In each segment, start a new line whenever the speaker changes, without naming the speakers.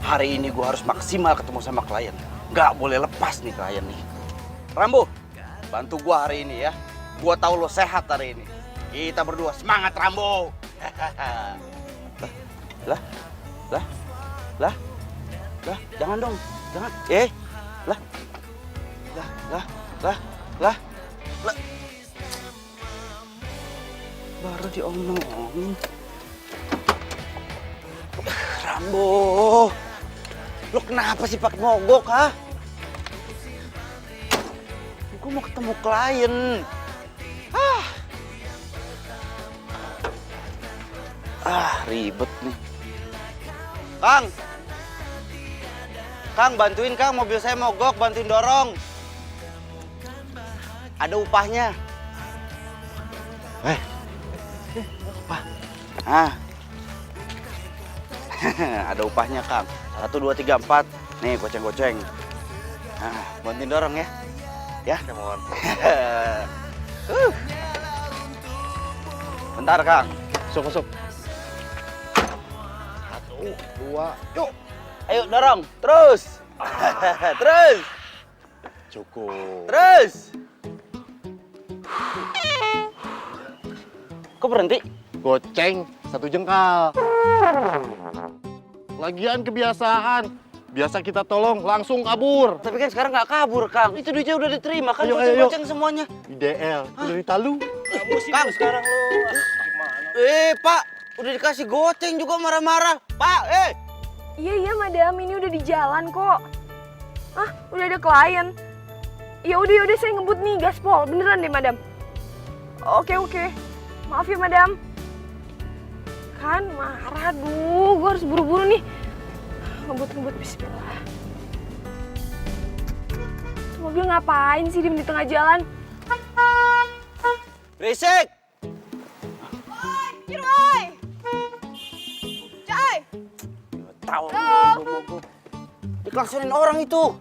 Hari ini gue harus maksimal ketemu sama klien. Nggak boleh lepas nih klien nih. Rambo, bantu gue hari ini ya. Gue tahu lo sehat hari ini. Kita berdua semangat Rambo. Lah, lah, lah, lah, jangan dong, jangan. Lah, lah, lah, lah, lah, lah. Baru diomongin. Rambo, lo kenapa sih pakai mogok, ha? Gue mau ketemu klien. Ribet nih. Kang, bantuin Kang, mobil saya mogok, bantuin dorong. Ada upahnya. Upah. Ada upahnya Kang. 1, 2, 3, 4. Nih, goceng-goceng. Bantuin dorong ya. Ya, mohon. Bentar Kang.
Masuk. 1, 2, yuk.
Ayo dorong, terus. Terus.
Cukup.
Terus. Kok berhenti?
Goceng 1 jengkal. Lagian kebiasaan. Biasa kita tolong langsung kabur.
Tapi kan sekarang nggak kabur, Kang. Itu duitnya udah diterima kan,
Ayo.
goceng-goceng semuanya.
IDL, dari Talu.
Kang, sekarang lo gimana? Pak, udah dikasih goceng juga marah-marah. Pak,
Iya, madam, ini udah di jalan kok. Udah ada klien. Ya udah saya ngebut nih gaspol, beneran deh, madam. Oke. Maaf ya, madam. Kan marah, aduh, gue harus buru-buru nih. Ngebut, bismillah. Tuh mobil ngapain sih di tengah jalan?
berisik.
Ciroy! Coy!
Tahu. Diklaksonin orang itu.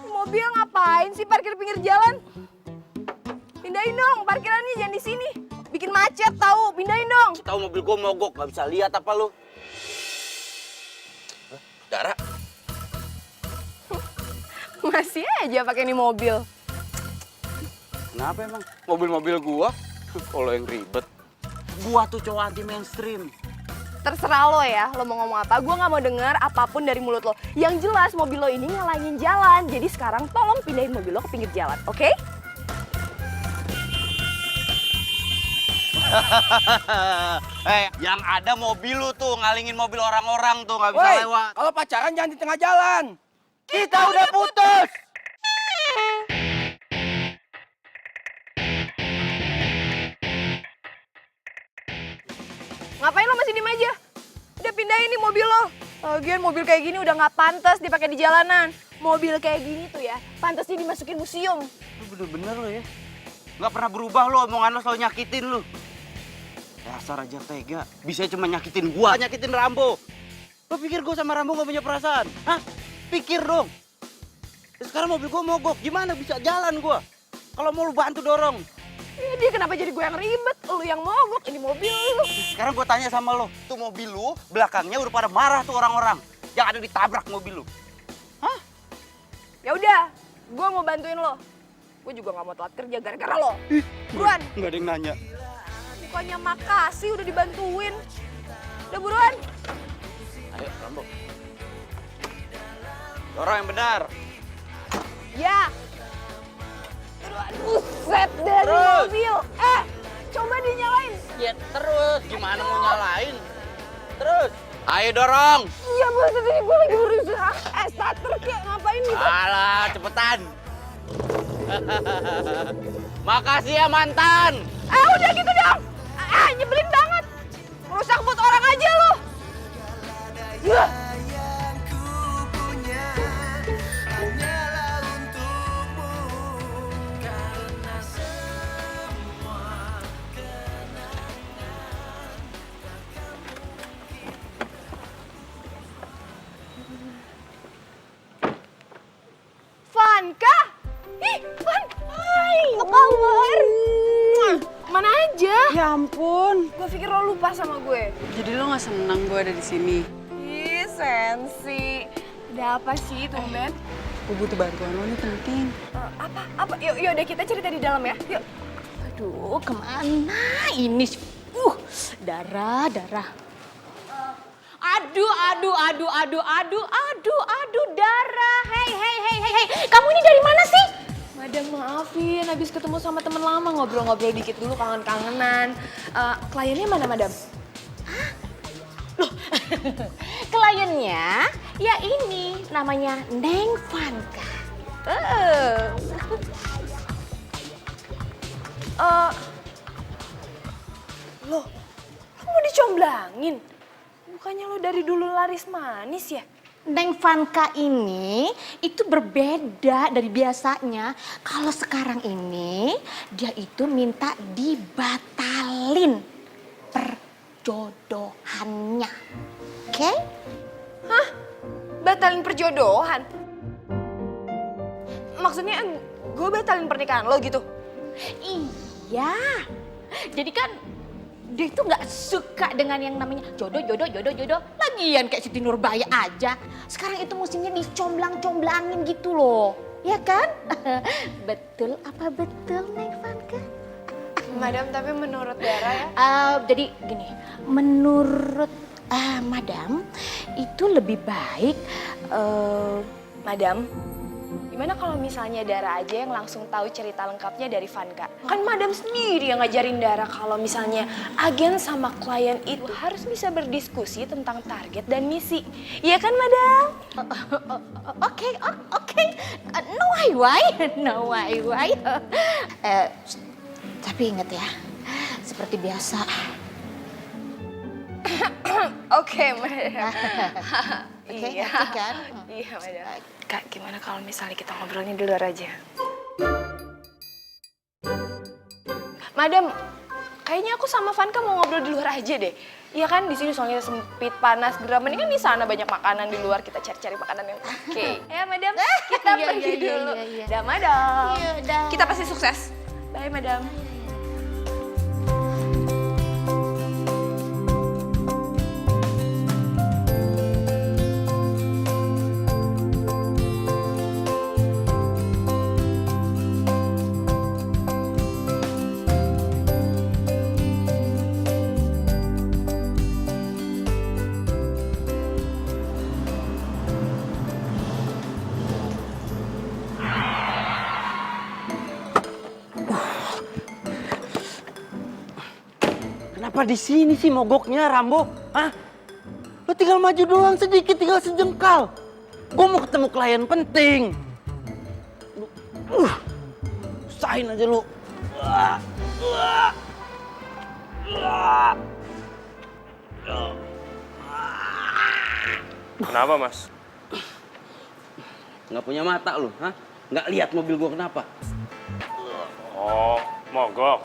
Mobil ngapain sih parkir pinggir jalan? Pindahin dong, parkirannya jangan di sini. Bikin macet tahu, pindahin dong.
Tahu mobil gue mogok, nggak bisa lihat apa lu? Dara,
Masih aja pakai ini mobil.
kenapa emang? Mobil-mobil gua, kalau yang ribet. Gua tuh cowok anti mainstream.
Terserah lo ya, lo mau ngomong apa. Gue nggak mau dengar apapun dari mulut lo. Yang jelas mobil lo ini ngalangin jalan. Jadi sekarang tolong pindahin mobil lo ke pinggir jalan, oke?
Yang ada mobil lu tuh ngalingin mobil orang-orang tuh nggak bisa lewat.
Kalau pacaran jangan di tengah jalan.
Kita udah putus.
Ngapain lo masih diem aja? Udah pindahin nih mobil lo. Lagian mobil kayak gini udah nggak pantas dipakai di jalanan. Mobil kayak gini tuh ya, pantasnya dimasukin museum.
Lu bener-bener lo ya. Nggak pernah berubah lo, omongan lo selalu nyakitin lo. Dasar aja tega, bisa cuma nyakitin gua, nyakitin Rambo. Lo pikir gua sama Rambo nggak punya perasaan? Hah? Pikir dong. Sekarang mobil gua mogok, gimana bisa jalan gua? Kalau mau lu bantu dorong.
Dia kenapa jadi gue yang ribet? Lu yang mogok, ini mobil lu.
Sekarang gua tanya sama lo, tuh mobil lu belakangnya udah pada marah tuh orang-orang. Yang ada ditabrak mobil lu. Hah?
Ya udah, gue mau bantuin lo. Gue juga nggak mau telat kerja gara-gara lo. Buruan.
Nggak ada yang nanya.
Bukannya makasih udah dibantuin. Udah buruan.
Ayo Rambo. Dorong yang benar.
Ya. Buset dari
Terus.
mobil. Coba dinyalain.
Ya terus, gimana mau nyalain? Terus. Ayo dorong.
Iya buset ini gue lagi berusaha. Starter kayak ngapain gitu.
Alah, cepetan. Makasih ya mantan.
Udah gitu dong. Nyebelin banget. Merusak mood orang aja lo. Van kah? Ih, Van. Hai, apa kabar? Mana aja.
Ya ampun.
Gue pikir lo lupa sama gue.
Jadi lo nggak seneng gue ada di sini?
Ih, sensi. Ada apa sih, tumben?
Gue butuh bantuan lo nih penting.
Apa? Yuk, udah kita cerita di dalam ya. Yuk.
Aduh, kemana ini? Darah. Aduh, darah. Hei. Kamu ini dari mana sih?
Madam, maafin. Habis ketemu sama temen lama, ngobrol-ngobrol dikit dulu, kangen-kangenan. Kliennya mana, Madam?
Kliennya, ya ini, namanya Neng Vanka.
Lo mau dicomblangin? Bukannya lo dari dulu laris manis ya?
Neng Vanka ini itu berbeda dari biasanya. Kalau sekarang ini dia itu minta dibatalin perjodohannya. Oke?
Hah? Batalin perjodohan? Maksudnya gue batalin pernikahan lo gitu?
Iya. Jadi kan dia itu nggak suka dengan yang namanya jodoh. Lagian kayak Siti Nurbaya aja. Sekarang itu musimnya dicomblang-comblangin gitu loh. Ya kan? Betul apa betul, Neng Vanka?
Madam, tapi menurut Dara ya?
Jadi gini, menurut Madam itu lebih baik
Madam, gimana kalau misalnya Dara aja yang langsung tahu cerita lengkapnya dari Vanka? Kan Madam sendiri yang ngajarin Dara kalau misalnya agen sama klien itu harus bisa berdiskusi tentang target dan misi. Iya kan, Madam?
Oke. No why. Tapi ingat ya, seperti biasa.
Oke, Madam.
Oke,
Iya.
ngerti kan?
Iya, Madam. Kak, gimana kalau misalnya kita ngobrolnya di luar aja? Madam, kayaknya aku sama Vanka mau ngobrol di luar aja deh. Iya kan, di sini soalnya sempit, panas, geram. Ini kan di sana banyak makanan di luar. Kita cari-cari makanan yang oke. Ya, Madam, kita
Iya,
pergi
iya,
dulu.
iya.
Dah, Madam.
Iya, dah.
Kita pasti sukses. Bye, Madam.
Kenapa di sini sih mogoknya, Rambo? Hah? Lo tinggal maju doang sedikit, tinggal sejengkal. Gue mau ketemu klien penting. Usahain aja lu.
Kenapa, Mas?
Nggak punya mata lu, hah? Nggak lihat mobil gue kenapa?
Oh, mogok.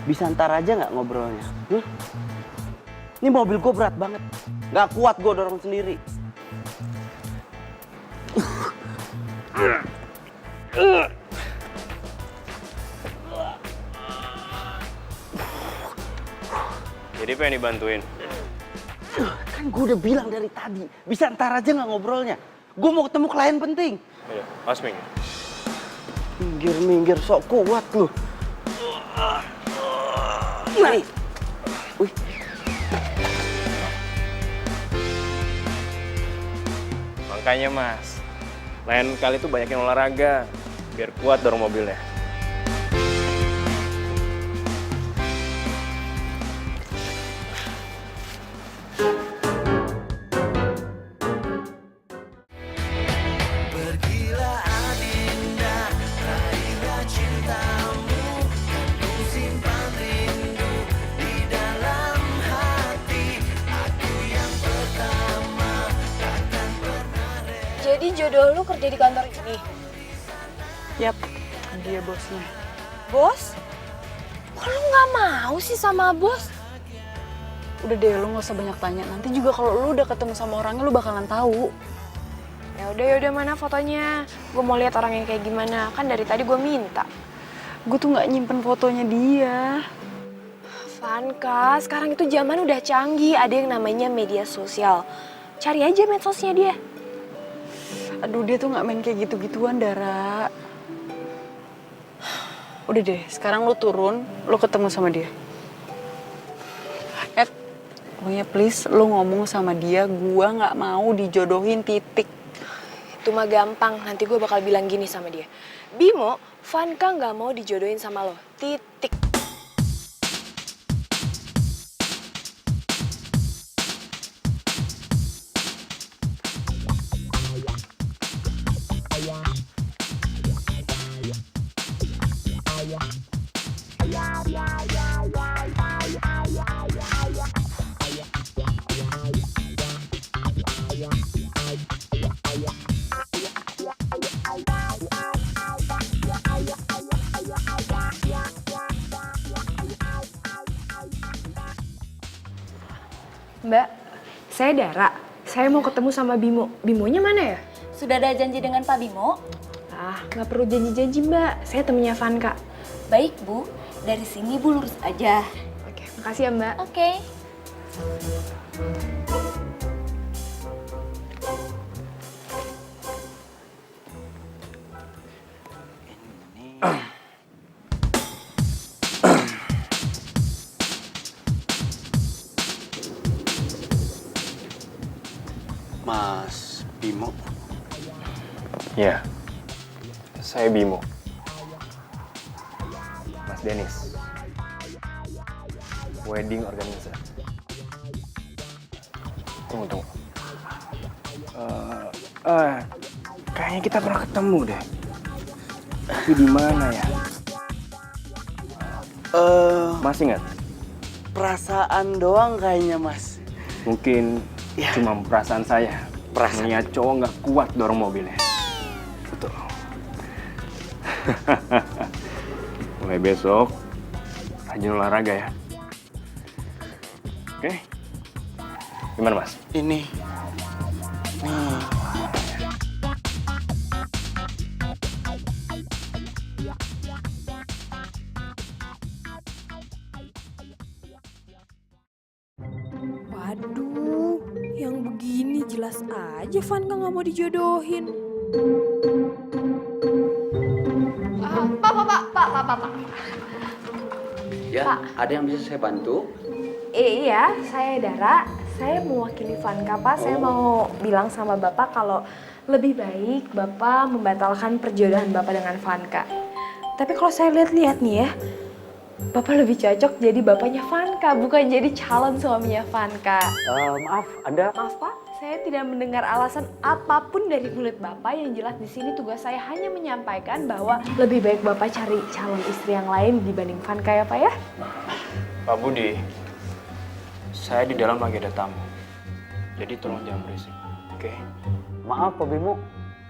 Bisa ntar aja nggak ngobrolnya? Ini mobil gue berat banget. Nggak kuat gue dorong sendiri.
Jadi pengen dibantuin?
Kan gue udah bilang dari tadi. Bisa ntar aja nggak ngobrolnya? Gue mau ketemu klien penting.
Iya, Mas Ming.
Minggir, sok kuat lu. Nih. Wih.
Makanya, Mas, lain kali tuh banyakin olahraga. Biar kuat dorong mobilnya.
Jadi jodoh lu kerja di kantor ini?
Yap, dia bosnya.
Bos? Kok lu nggak mau sih sama bos?
Udah deh, lu gak usah banyak tanya. Nanti juga kalau lu udah ketemu sama orangnya, lu bakalan tahu.
Ya udah mana fotonya? Gue mau lihat orang yang kayak gimana. Kan dari tadi gue minta.
Gue tuh nggak nyimpen fotonya dia.
Vanka, sekarang itu zaman udah canggih. Ada yang namanya media sosial. Cari aja medsosnya dia.
Aduh, dia tuh nggak main kayak gitu-gituan, Dara. Udah deh, sekarang lu turun, lu ketemu sama dia. Pokoknya please, lu ngomong sama dia, gua nggak mau dijodohin, titik.
Itu mah gampang. Nanti gue bakal bilang gini sama dia. Bimo, Vanka nggak mau dijodohin sama lo. Titik. Mbak, saya Dara. Saya mau ketemu sama Bimo. Bimonya mana ya?
Sudah ada janji dengan Pak Bimo?
Ah, nggak perlu janji-janji Mbak. Saya temennya Vanka.
Baik Bu, dari sini Bu lurus aja.
Oke, makasih ya Mbak.
Oke.
Mas Bimo.
Ya, saya Bimo. Mas Denis. Wedding organizer. Tunggu. Kayaknya kita pernah ketemu deh. Tapi di mana ya? Masih ingat?
Perasaan doang kayaknya, Mas.
Mungkin
Ya.
cuma perasaan saya.
Perasaan.
Melihat cowok nggak kuat dorong mobilnya.
Betul.
Mulai besok, rajin olahraga ya. Oke? Gimana Mas?
Ini. Nih.
Waduh, yang begini jelas aja Vanka nggak mau dijodohin. Pak.
Ya, ada yang bisa saya bantu?
Iya, saya Dara. Saya mewakili Vanka, Pak. Saya mau bilang sama Bapak kalau lebih baik Bapak membatalkan perjodohan Bapak dengan Vanka. Tapi kalau saya lihat-lihat nih ya, Bapak lebih cocok jadi bapaknya Vanka, bukan jadi calon suaminya Vanka.
Maaf, Anda
Maaf Pak, saya tidak mendengar alasan apapun dari mulut Bapak. Yang jelas di sini tugas saya hanya menyampaikan bahwa lebih baik Bapak cari calon istri yang lain dibanding Vanka ya Pak ya.
Pak Budi, saya di dalam lagi ada tamu. Jadi tolong jangan berisik, oke?
maaf Pak Bimo,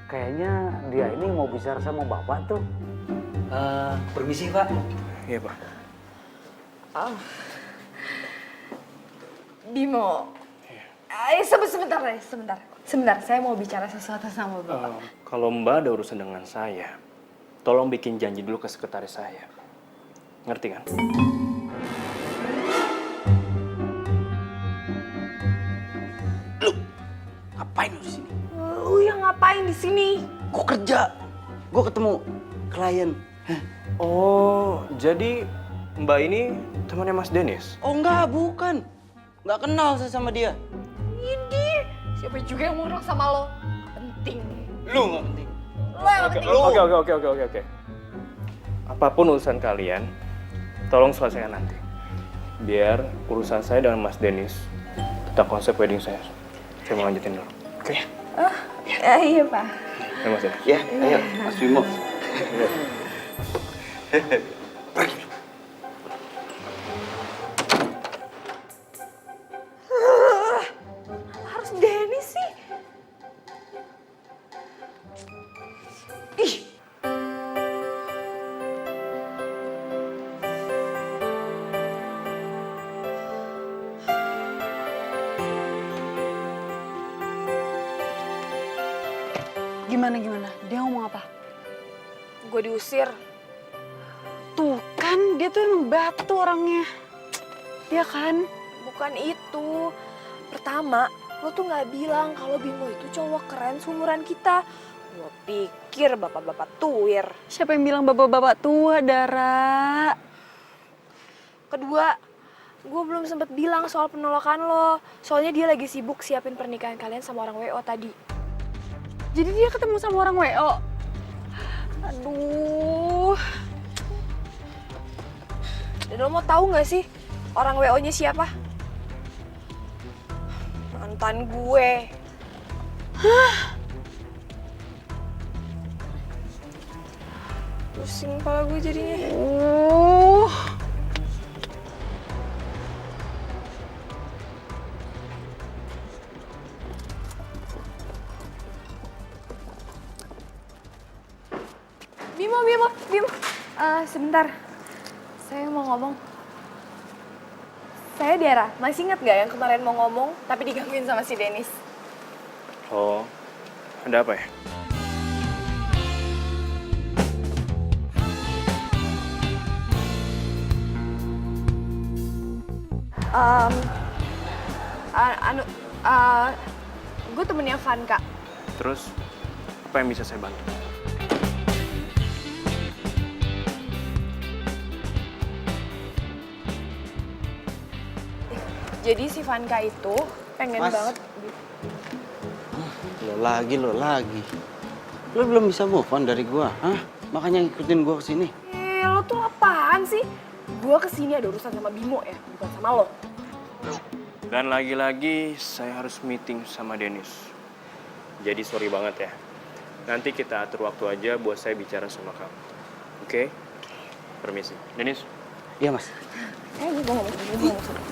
kayaknya dia ini mau bicara sama Bapak tuh. Permisi Pak.
Iya Pak.
Bimo. Sebentar, saya mau bicara sesuatu sama Bapak.
Kalau Mbak ada urusan dengan saya, tolong bikin janji dulu ke sekretaris saya. Ngerti kan?
Ngapain lu di sini?
Lu yang ngapain di sini?
Gue kerja. Gue ketemu klien.
Oh, jadi Mbak ini temannya Mas Denis?
Oh enggak, bukan. Nggak kenal saya sama dia.
Ini siapa juga yang mau ngerak sama lo? Penting.
Lu nggak penting.
Lo yang penting.
Oke. Apapun urusan kalian, tolong selesaikan nanti. Biar urusan saya dengan Mas Denis tetap konsep wedding saya. Saya mau lanjutin dulu. Oke?
Iya Pak.
Ya Mas Denis.
Ya, ayo, Mas Bimo. Pergi.
Harus Dennis sih. Ih.
Gimana? Dia ngomong apa?
Gue diusir.
Tuh kan, dia tuh emang batu orangnya. Iya kan?
Bukan itu. Pertama, lo tuh nggak bilang kalau Bimo itu cowok keren seumuran kita. Lo pikir bapak-bapak tuir.
Siapa yang bilang bapak-bapak tua, Dara?
Kedua, gue belum sempet bilang soal penolakan lo. Soalnya dia lagi sibuk siapin pernikahan kalian sama orang WO tadi.
Jadi dia ketemu sama orang WO? Aduh.
Dan lo mau tahu nggak sih orang WO-nya siapa? Mantan gue. Pusing kepala gue jadinya. Bimo. Sebentar. Saya mau ngomong. Saya Dara. Masih ingat nggak yang kemarin mau ngomong tapi digangguin sama si Dennis?
Oh, ada apa ya?
Gue temennya Vanka.
Terus, apa yang bisa saya bantu?
Jadi si Vanka itu pengen
Mas.
banget.
Lo lagi. Lo belum bisa move on dari gua, hah? Makanya ngikutin gua kesini.
Lo tuh apaan sih? Gue kesini ada urusan sama Bimo ya, bukan sama lo.
Dan lagi-lagi saya harus meeting sama Dennis. Jadi sorry banget ya. Nanti kita atur waktu aja buat saya bicara sama kamu. Oke? Permisi. Dennis.
Iya, Mas.
Gue ngomong sama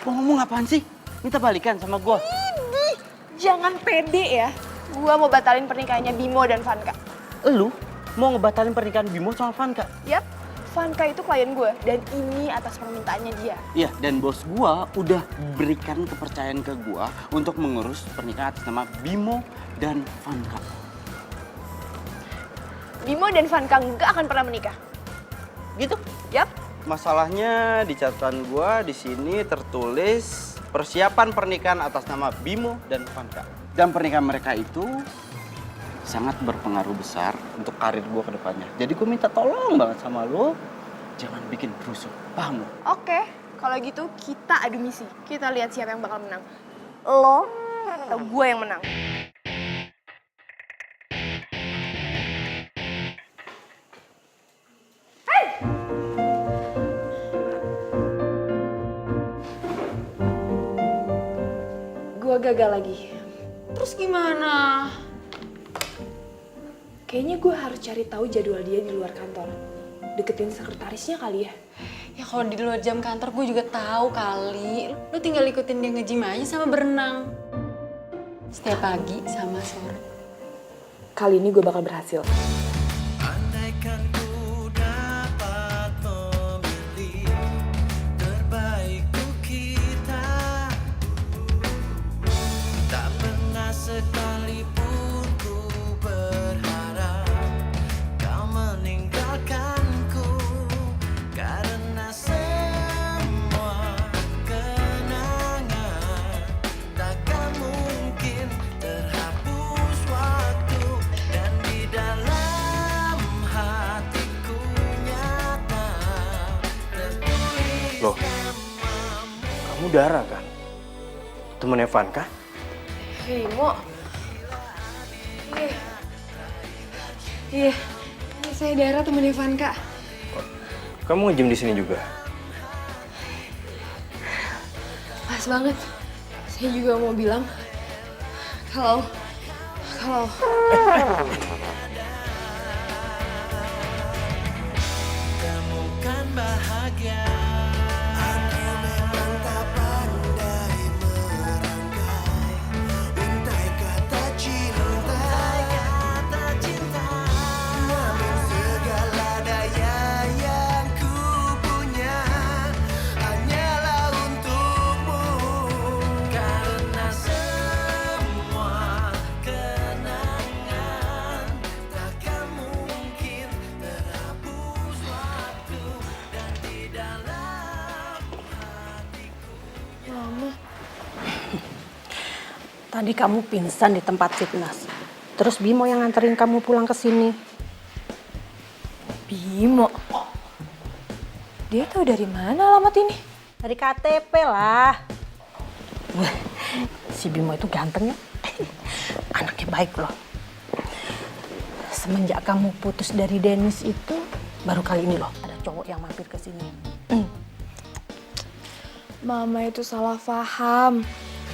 Lo ngomong apaan sih? Minta balikan sama gua.
Jangan pede ya. Gue mau batalin pernikahannya Bimo dan Vanka.
Lu mau ngebatalin pernikahan Bimo sama Vanka?
Yap, Vanka itu klien gue dan ini atas permintaannya dia.
Iya, dan bos gua udah berikan kepercayaan ke gua untuk mengurus pernikahan atas nama Bimo dan Vanka.
Bimo dan Vanka nggak akan pernah menikah.
Gitu?
Yap.
Masalahnya di catatan gua di sini tertulis persiapan pernikahan atas nama Bimo dan Vanka. Dan pernikahan mereka itu sangat berpengaruh besar untuk karir gua ke depannya. Jadi gua minta tolong banget sama lo, jangan bikin rusuh. Paham lo?
Oke, kalau gitu kita adu misi. Kita lihat siapa yang bakal menang. Lo atau gue yang menang. Gue gagal lagi.
Terus gimana?
Kayaknya gue harus cari tahu jadwal dia di luar kantor. Deketin sekretarisnya kali ya.
Ya kalau di luar jam kantor gue juga tahu kali. Lu tinggal ikutin dia nge-gym aja sama berenang. Setiap pagi sama sore.
Kali ini gue bakal berhasil.
Andaikan ku dapat memilih terbaikku kita, tak pernah sekalipun ku berharap kau meninggalkanku, karena semua kenangan takkan mungkin terhapus waktu, dan di dalam hatiku nyata tertulis.
Loh, kamu Dara kan? Temennya Vanka?
Bimo. Iya, saya Dara temennya Vanka.
Kamu nge-gym di sini juga?
Pas banget. Saya juga mau bilang kalau
Temukan bahagia. Aku memang tak pandai merangkai untai kata cinta, namun segala daya yang ku punya hanyalah untukmu, karena semua
Tadi kamu pingsan di tempat fitness. Terus Bimo yang nganterin kamu pulang ke sini.
Bimo? Dia tahu dari mana alamat ini?
Dari KTP lah. Wah, si Bimo itu ganteng ya. Anaknya baik loh. Semenjak kamu putus dari Dennis itu, baru kali ini loh ada cowok yang mampir ke sini.
Mama itu salah paham.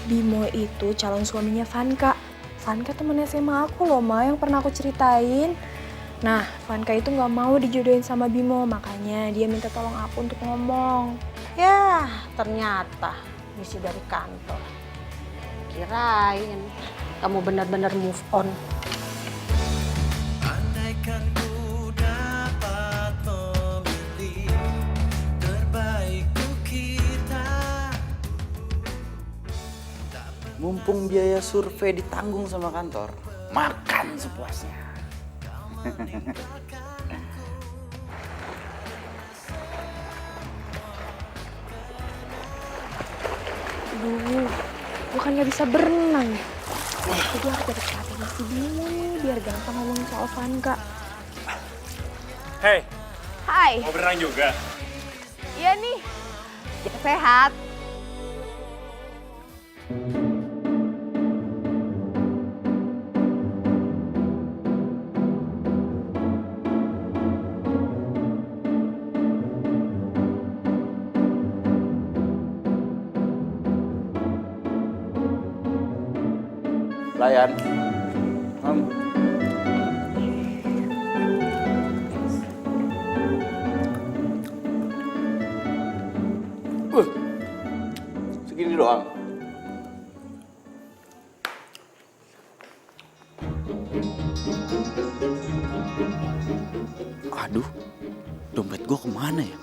Bimo itu calon suaminya Vanka. Vanka temen SMA aku loh, Ma, yang pernah aku ceritain. Nah, Vanka itu nggak mau dijodohin sama Bimo, makanya dia minta tolong aku untuk ngomong.
Ya, ternyata misi dari kantor. Kirain kamu benar-benar move on.
Andaikan ku dapat memilih terbaik untuk kita.
Mumpung biaya survei ditanggung sama kantor, makan sepuasnya.
Aduh, gue kan nggak bisa berenang. Jadi harus dapet perhatian si Bimo nih, biar gampang ngomongin soal Vanka.
Hei,
Hai.
mau berenang juga?
Iya nih. Jaga sehat.
Layan. Segini doang. Aduh, dompet gua kemana ya?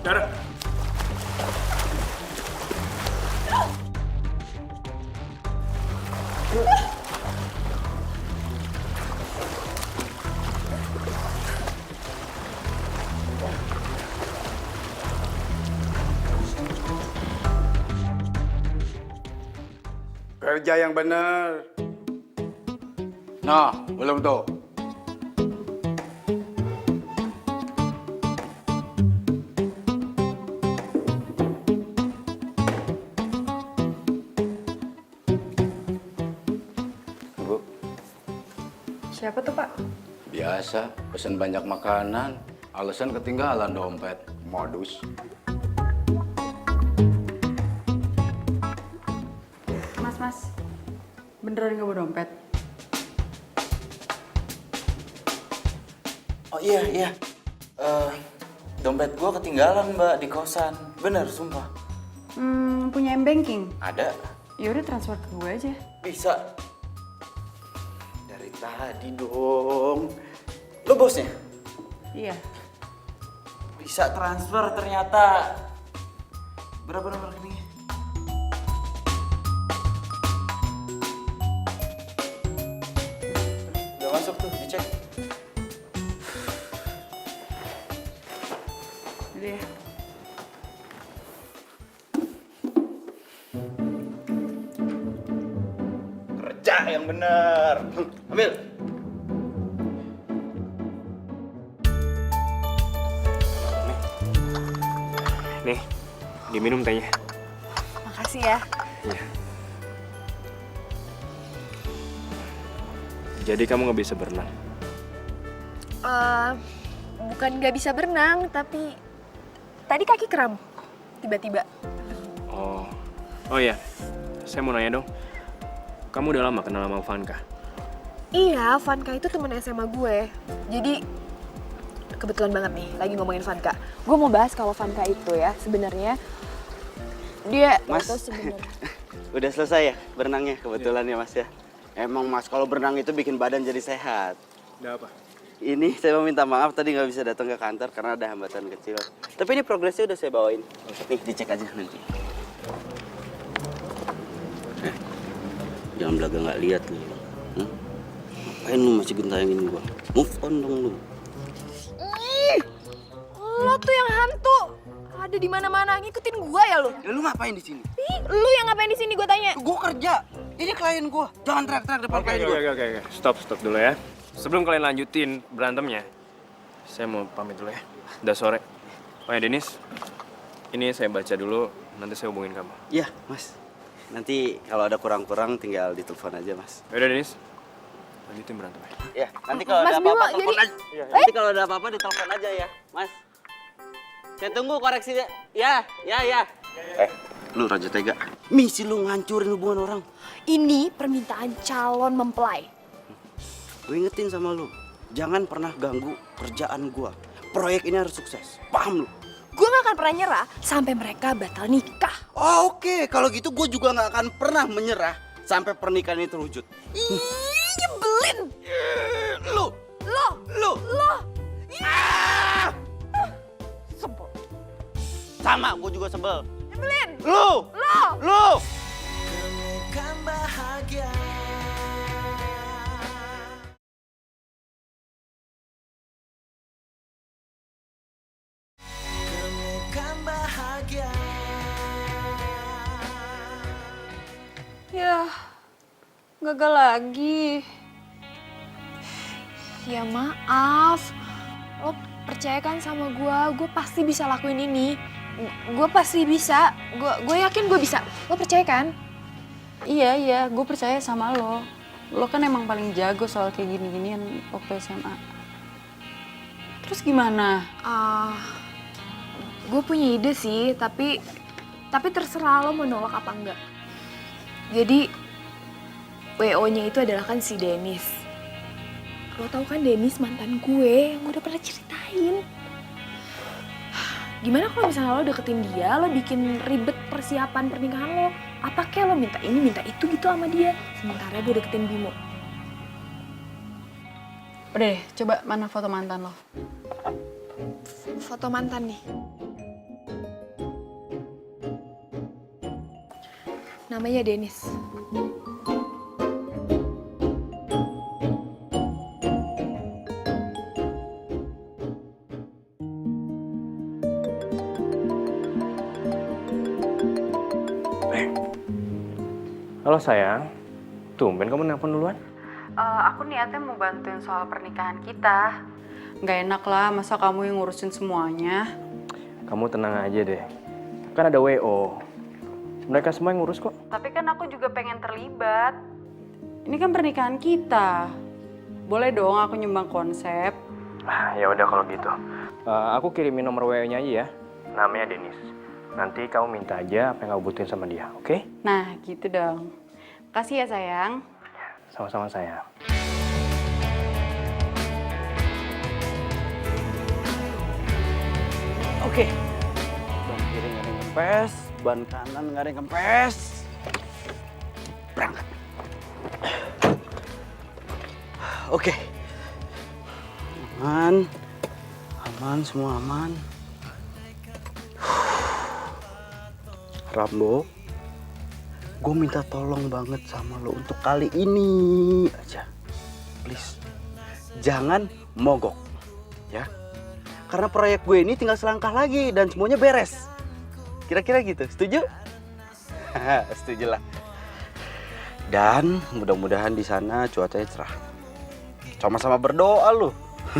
Dara.
Kerja yang benar. Nah, belum tuh.
Bu,
Siapa tuh, Pak?
Biasa, pesen banyak makanan. Alasan ketinggalan dompet. Modus.
Mas. Beneran nggak bawa dompet?
oh iya. Dompet gua ketinggalan, Mbak, di kosan. Bener, sumpah.
Punya M-Banking?
Ada.
Yaudah transfer ke gue aja.
Bisa. Dari tadi dong. Lo bosnya?
Iya.
Bisa transfer ternyata. Berapa nomor rekeningnya? Udah masuk tuh, dicek.
Udah ya.
Kerja yang bener. Ambil.
Nih, diminum tehnya.
Makasih ya.
Iya. Jadi kamu nggak bisa berenang?
Bukan nggak bisa berenang, tapi tadi kaki kram. Tiba-tiba.
Oh iya. Saya mau nanya dong. Kamu udah lama kenal sama Vanka?
Iya, Vanka itu temen SMA gue. Jadi kebetulan banget nih lagi ngomongin Vanka. Gue mau bahas kalau Vanka itu ya sebenarnya dia
Mas,
itu sebenarnya.
udah selesai ya berenangnya kebetulan ya Mas ya. Emang Mas kalau berenang itu bikin badan jadi sehat.
Udah apa?
Ini saya mau minta maaf tadi nggak bisa datang ke kantor karena ada hambatan kecil. Tapi ini progresnya udah saya bawain. Nih dicek aja nanti. Jangan belaga nggak lihat lu. Ngapain lu masih gentayangin gua? Move on dong lu.
Lo tuh yang hantu. Ada di mana-mana ngikutin gua ya lo.
Ya, lu ngapain di sini?
Ih, lu yang ngapain di sini gua tanya?
Gua kerja. Ini klien gua. Jangan teriak-teriak depan klien gua.
Oke. Stop dulu ya. Sebelum kalian lanjutin berantemnya, saya mau pamit dulu ya. Udah sore. Oh ya, Denis. Ini saya baca dulu, nanti saya hubungin kamu.
Iya, Mas. Nanti kalau ada kurang-kurang tinggal ditelepon aja, Mas.
Yaudah, Denis. Lanjutin berantemnya.
Ya, nanti kalau
Mas
ada apa-apa
Bimo,
telepon
jadi-
aja. Nanti kalau ada apa-apa ditelepon aja ya, Mas. Saya tunggu koreksinya. Ya. Lu Raja Tega. Misi lu ngancurin hubungan orang.
Ini permintaan calon mempelai.
Gue ingetin sama lu, jangan pernah ganggu kerjaan gua. Proyek ini harus sukses. Paham lu?
Gue gak akan pernah nyerah sampai mereka batal nikah.
Oh, oke. Kalau gitu gue juga nggak akan pernah menyerah sampai pernikahan ini terwujud.
Ih, nyebelin.
Lu. Ah! Sebel. Sama, gue juga sebel.
Nyebelin.
Lu.
Temukan bahagia. Temukan bahagia.
Ya, gagal lagi.
Ya maaf. Lo percaya kan sama gue pasti bisa lakuin ini. Gue pasti bisa. Gue yakin gue bisa. Lo percaya kan?
Iya, gue percaya sama lo. Lo kan emang paling jago soal kayak gini-ginian waktu SMA. Terus gimana?
Gue punya ide sih, tapi terserah lo mau nolak apa enggak. Jadi WO-nya itu adalah kan si Dennis. Lo tau kan Dennis mantan gue yang gue udah pernah ceritain. Gimana kalau misalnya lo deketin dia, lo bikin ribet persiapan pernikahan lo. Apa kayak lo minta ini, minta itu gitu sama dia. Sementara gue deketin Bimo.
Udah deh, coba mana foto mantan lo?
Foto mantan nih. Namanya Dennis.
Halo sayang, tumben kamu nelpon duluan?
Aku niatnya mau bantuin soal pernikahan kita. Nggak enak lah, masa kamu yang ngurusin semuanya.
Kamu tenang aja deh, kan ada WO. Mereka semua yang ngurus kok.
Tapi kan aku juga pengen terlibat. Ini kan pernikahan kita. Boleh dong aku nyumbang konsep.
Ya udah kalau gitu. Aku kirimin nomor WO-nya aja ya. Namanya Denis. Nanti kamu minta aja apa yang kamu butuhin sama dia, oke?
Nah, gitu dong. Kasih ya sayang.
Sama-sama sayang.
Oke. Ban kiri nggak ada yang kempes, ban kanan nggak ada yang kempes. Berangkat. Oke. Aman, semua aman. Rambo, gue minta tolong banget sama lo untuk kali ini aja. Please, jangan mogok, ya. Karena proyek gue ini tinggal selangkah lagi dan semuanya beres. Kira-kira gitu, setuju? Setuju lah. Dan mudah-mudahan di sana cuacanya cerah. Sama-sama berdoa lu.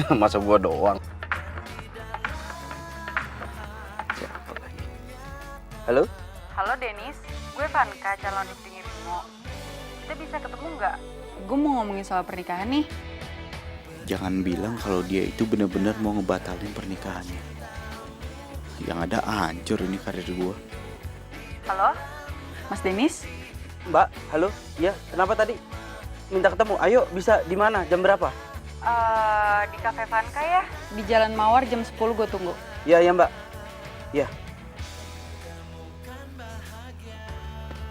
Masa gua doang. Siapa lagi? Halo?
Halo Denis, gue Vanka, calon istrinya Bimo. Kita bisa ketemu nggak? Gue mau ngomongin soal pernikahan nih.
Jangan bilang kalau dia itu benar-benar mau ngebatalin pernikahannya. Yang ada hancur ini karir gua.
Halo, Mas Denis?
Mbak, halo? Ya, kenapa tadi? Minta ketemu. Ayo, bisa di mana? Jam berapa?
Di Cafe Vanka ya? Di Jalan Mawar jam 10 gue tunggu.
Ya, Mbak. Ya.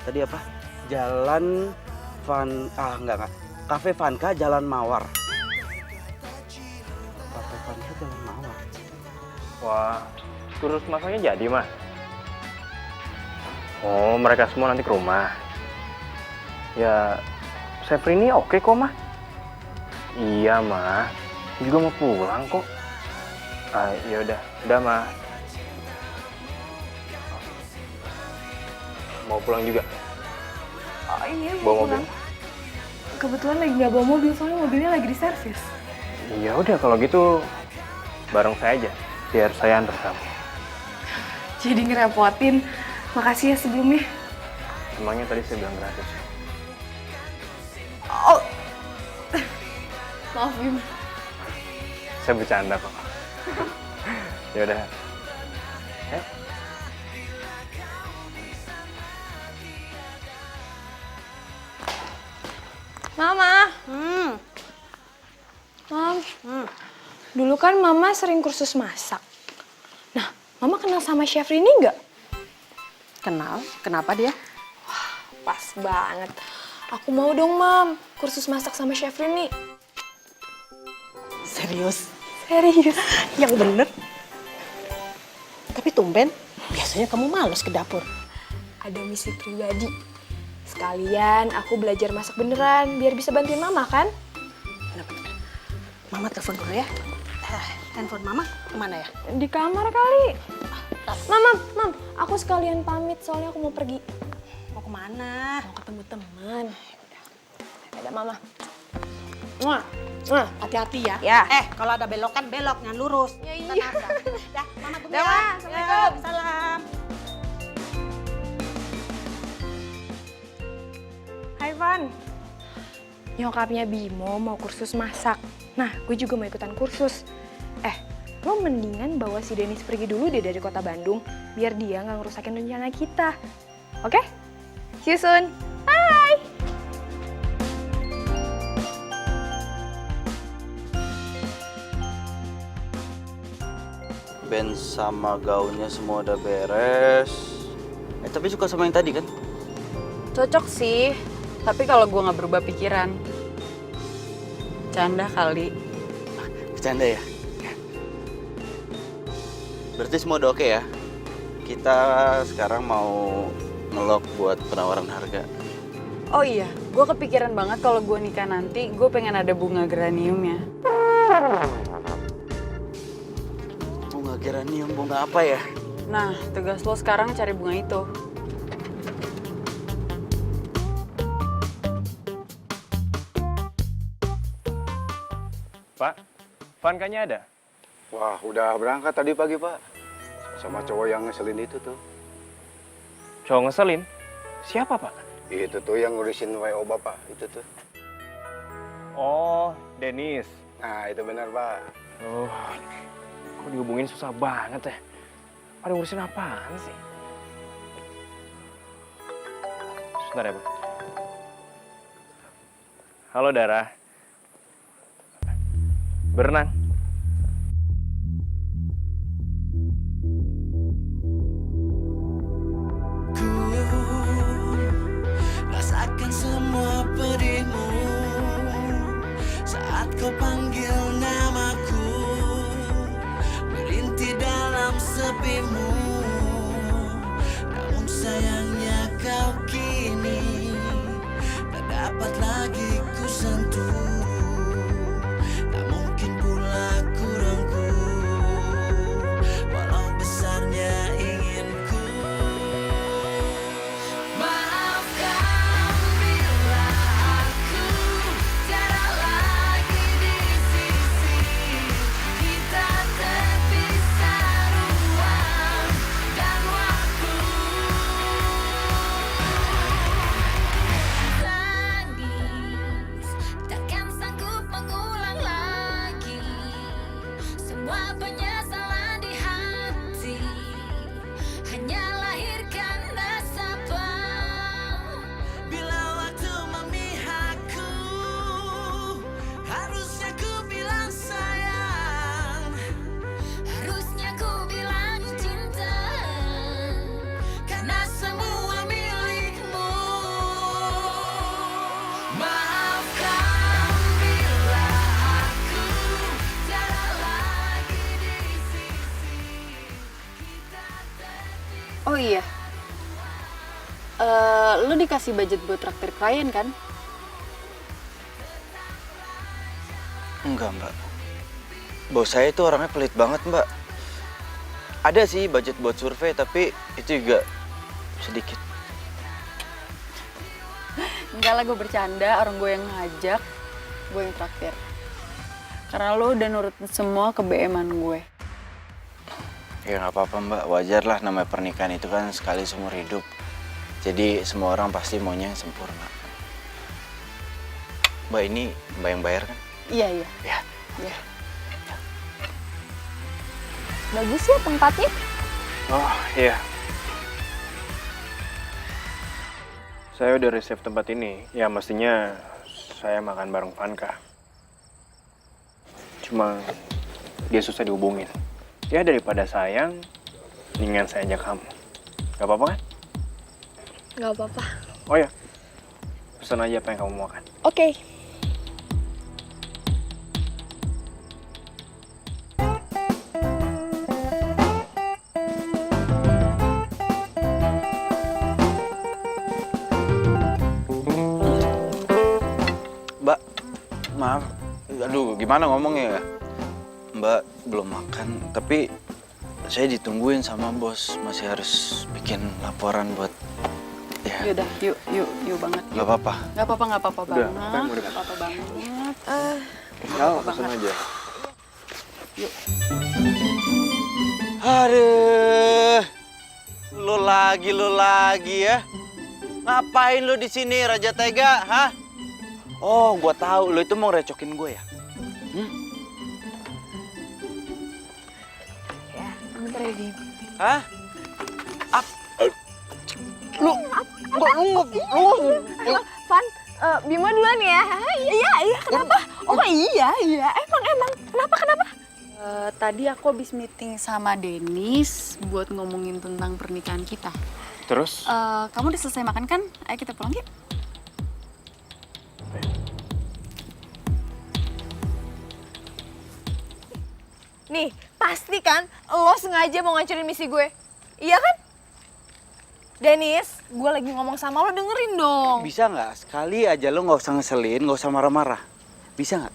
Tadi apa? Jalan enggak. Cafe Vanka Jalan Mawar. Cafe Vanka Jalan Mawar.
Wah, kursus masaknya jadi mah. Oh, mereka semua nanti ke rumah. Ya, Syafrini oke kok, mah. Iya, mah. Juga mau pulang kok. Ya udah, mah. Mau pulang juga?
Oh iya,
Bawa
mau
mobil?
pulang. Kebetulan lagi nggak bawa mobil, soalnya mobilnya lagi di servis.
Ya udah kalau gitu bareng saya aja, biar saya antar kamu.
Jadi ngerepotin. Makasih ya sebelumnya.
Emangnya tadi saya bilang gratis.
Oh. Maaf, Bim.
Saya bercanda kok. Ya udah.
Mama. Mam. Dulu kan Mama sering kursus masak. Nah, Mama kenal sama Chef Rini nggak?
Kenal? Kenapa dia?
Pas banget. Aku mau dong, Mam, kursus masak sama Chef Rini.
Serius?
Serius.
Yang bener? Tapi tumben, biasanya kamu males ke dapur.
Ada misi pribadi. Sekalian aku belajar masak beneran, biar bisa bantuin Mama kan?
Bener-bener. Mama telepon dulu ya. Handphone Mama kemana ya?
Di kamar kali. Mam, aku sekalian pamit soalnya aku mau pergi.
Mau kemana?
Mau ketemu teman. Ada Mama.
Hati-hati ya.
Ya.
Kalau ada belokan, belok, jangan lurus.
Ya,
Kita
iya.
nabrak. Dah, Mama dulu
Dah,
ya.
Ma. Assalamualaikum.
Ya, salam.
Hai Van. Nyokapnya Bimo mau kursus masak. Nah, gue juga mau ikutan kursus. Lo mendingan bawa si Dennis pergi dulu deh dari kota Bandung, biar dia nggak ngerusakin rencana kita. Oke? See you soon. Bye!
Band sama gaunnya semua udah beres. Tapi suka sama yang tadi kan?
Cocok sih, tapi kalau gue nggak berubah pikiran. Canda kali.
Bercanda ya? Berarti semua udah oke ya? Kita sekarang mau ngelok buat penawaran harga.
Oh iya, gue kepikiran banget kalau gue nikah nanti, gue pengen ada bunga geraniumnya.
Bunga geranium, bunga apa ya?
Nah, tugas lo sekarang cari bunga itu.
Pak, Van kayaknya ada?
Wah, udah berangkat tadi pagi, Pak. Sama cowok yang ngeselin itu tuh.
Cowok ngeselin? Siapa, Pak?
Itu tuh yang ngurusin WO Bapak, itu tuh.
Oh, Dennis.
Nah, itu benar, Pak.
Oh, kok dihubungin susah banget ya? Ada ngurusin apaan sih? Sebentar ya, Bu. Halo, Dara. Berenang.
Rasakan semua pedihmu saat kau panggil namaku, merintih dalam sepimu. Namun sayangnya kau kini tak dapat lagi ku sentuh. Tak mungkin pula ku rangkul, walau besarnya inginku. Maafkan bila aku tiada lagi di sisi. Kita terpisah ruang dan waktu. Tangis takkan sanggup mengulang lagi semua penyesalan di hati. Hanya lahirkan nasabah. Bila waktu memihakku, harusnya ku bilang sayang, harusnya ku bilang cinta, karena semua milikmu. Maafkan bila aku tiada lagi di sisi. Kita terpisah.
Oh iya, lo dikasih budget buat traktir klien kan?
Enggak, Mbak. Bos saya itu orangnya pelit banget, Mbak. Ada sih budget buat survei, tapi itu juga sedikit.
Enggak lah, gue bercanda. Orang gue yang ngajak, gue yang traktir. Karena lo udah nurutin semua ke BM-an gue.
Ya nggak apa-apa, Mbak. Wajar lah, namanya pernikahan itu kan sekali seumur hidup. Jadi semua orang pasti maunya yang sempurna. Mbak, ini Mbak yang bayar kan?
Iya, iya.
Ya.
Iya.
Bagus ya tempatnya.
Oh iya. Saya udah reserve tempat ini. Ya mestinya saya makan bareng Vanka. Cuma dia susah dihubungin. Ya daripada sayang, mendingan saya ajak kamu. Gak apa-apa kan?
Gak apa-apa.
Oh ya, pesan aja apa yang kamu mau makan.
Oke.
Mbak, maaf. Aduh, gimana ngomongnya ya? Mbak belum makan, tapi saya ditungguin sama bos. Masih harus bikin laporan buat ya.
Yaudah, yuk banget.
Gak apa-apa.
Gak apa-apa
Udah,
banget.
apa yang mau
Gak apa-apa banget.
Ya, pesan aja.
Yuk.
Aduh, lu lagi ya? Ngapain lu di sini, Raja Tega? Hah? Oh, gua tahu lu itu mau recokin gue ya?
Ya, bentar ya, Dim.
Hah?
Van, Bima duluan ya. Iya, kenapa? Oh iya. Emang. Kenapa?
Tadi aku habis meeting sama Dennis buat ngomongin tentang pernikahan kita.
Terus?
Kamu udah selesai makan kan? Ayo kita pulang yuk.
Nih, pasti kan lo sengaja mau ngancurin misi gue. Iya kan? Dennis, gue lagi ngomong sama lo, dengerin dong.
Bisa nggak sekali aja lo nggak usah ngeselin, nggak usah marah-marah. Bisa nggak?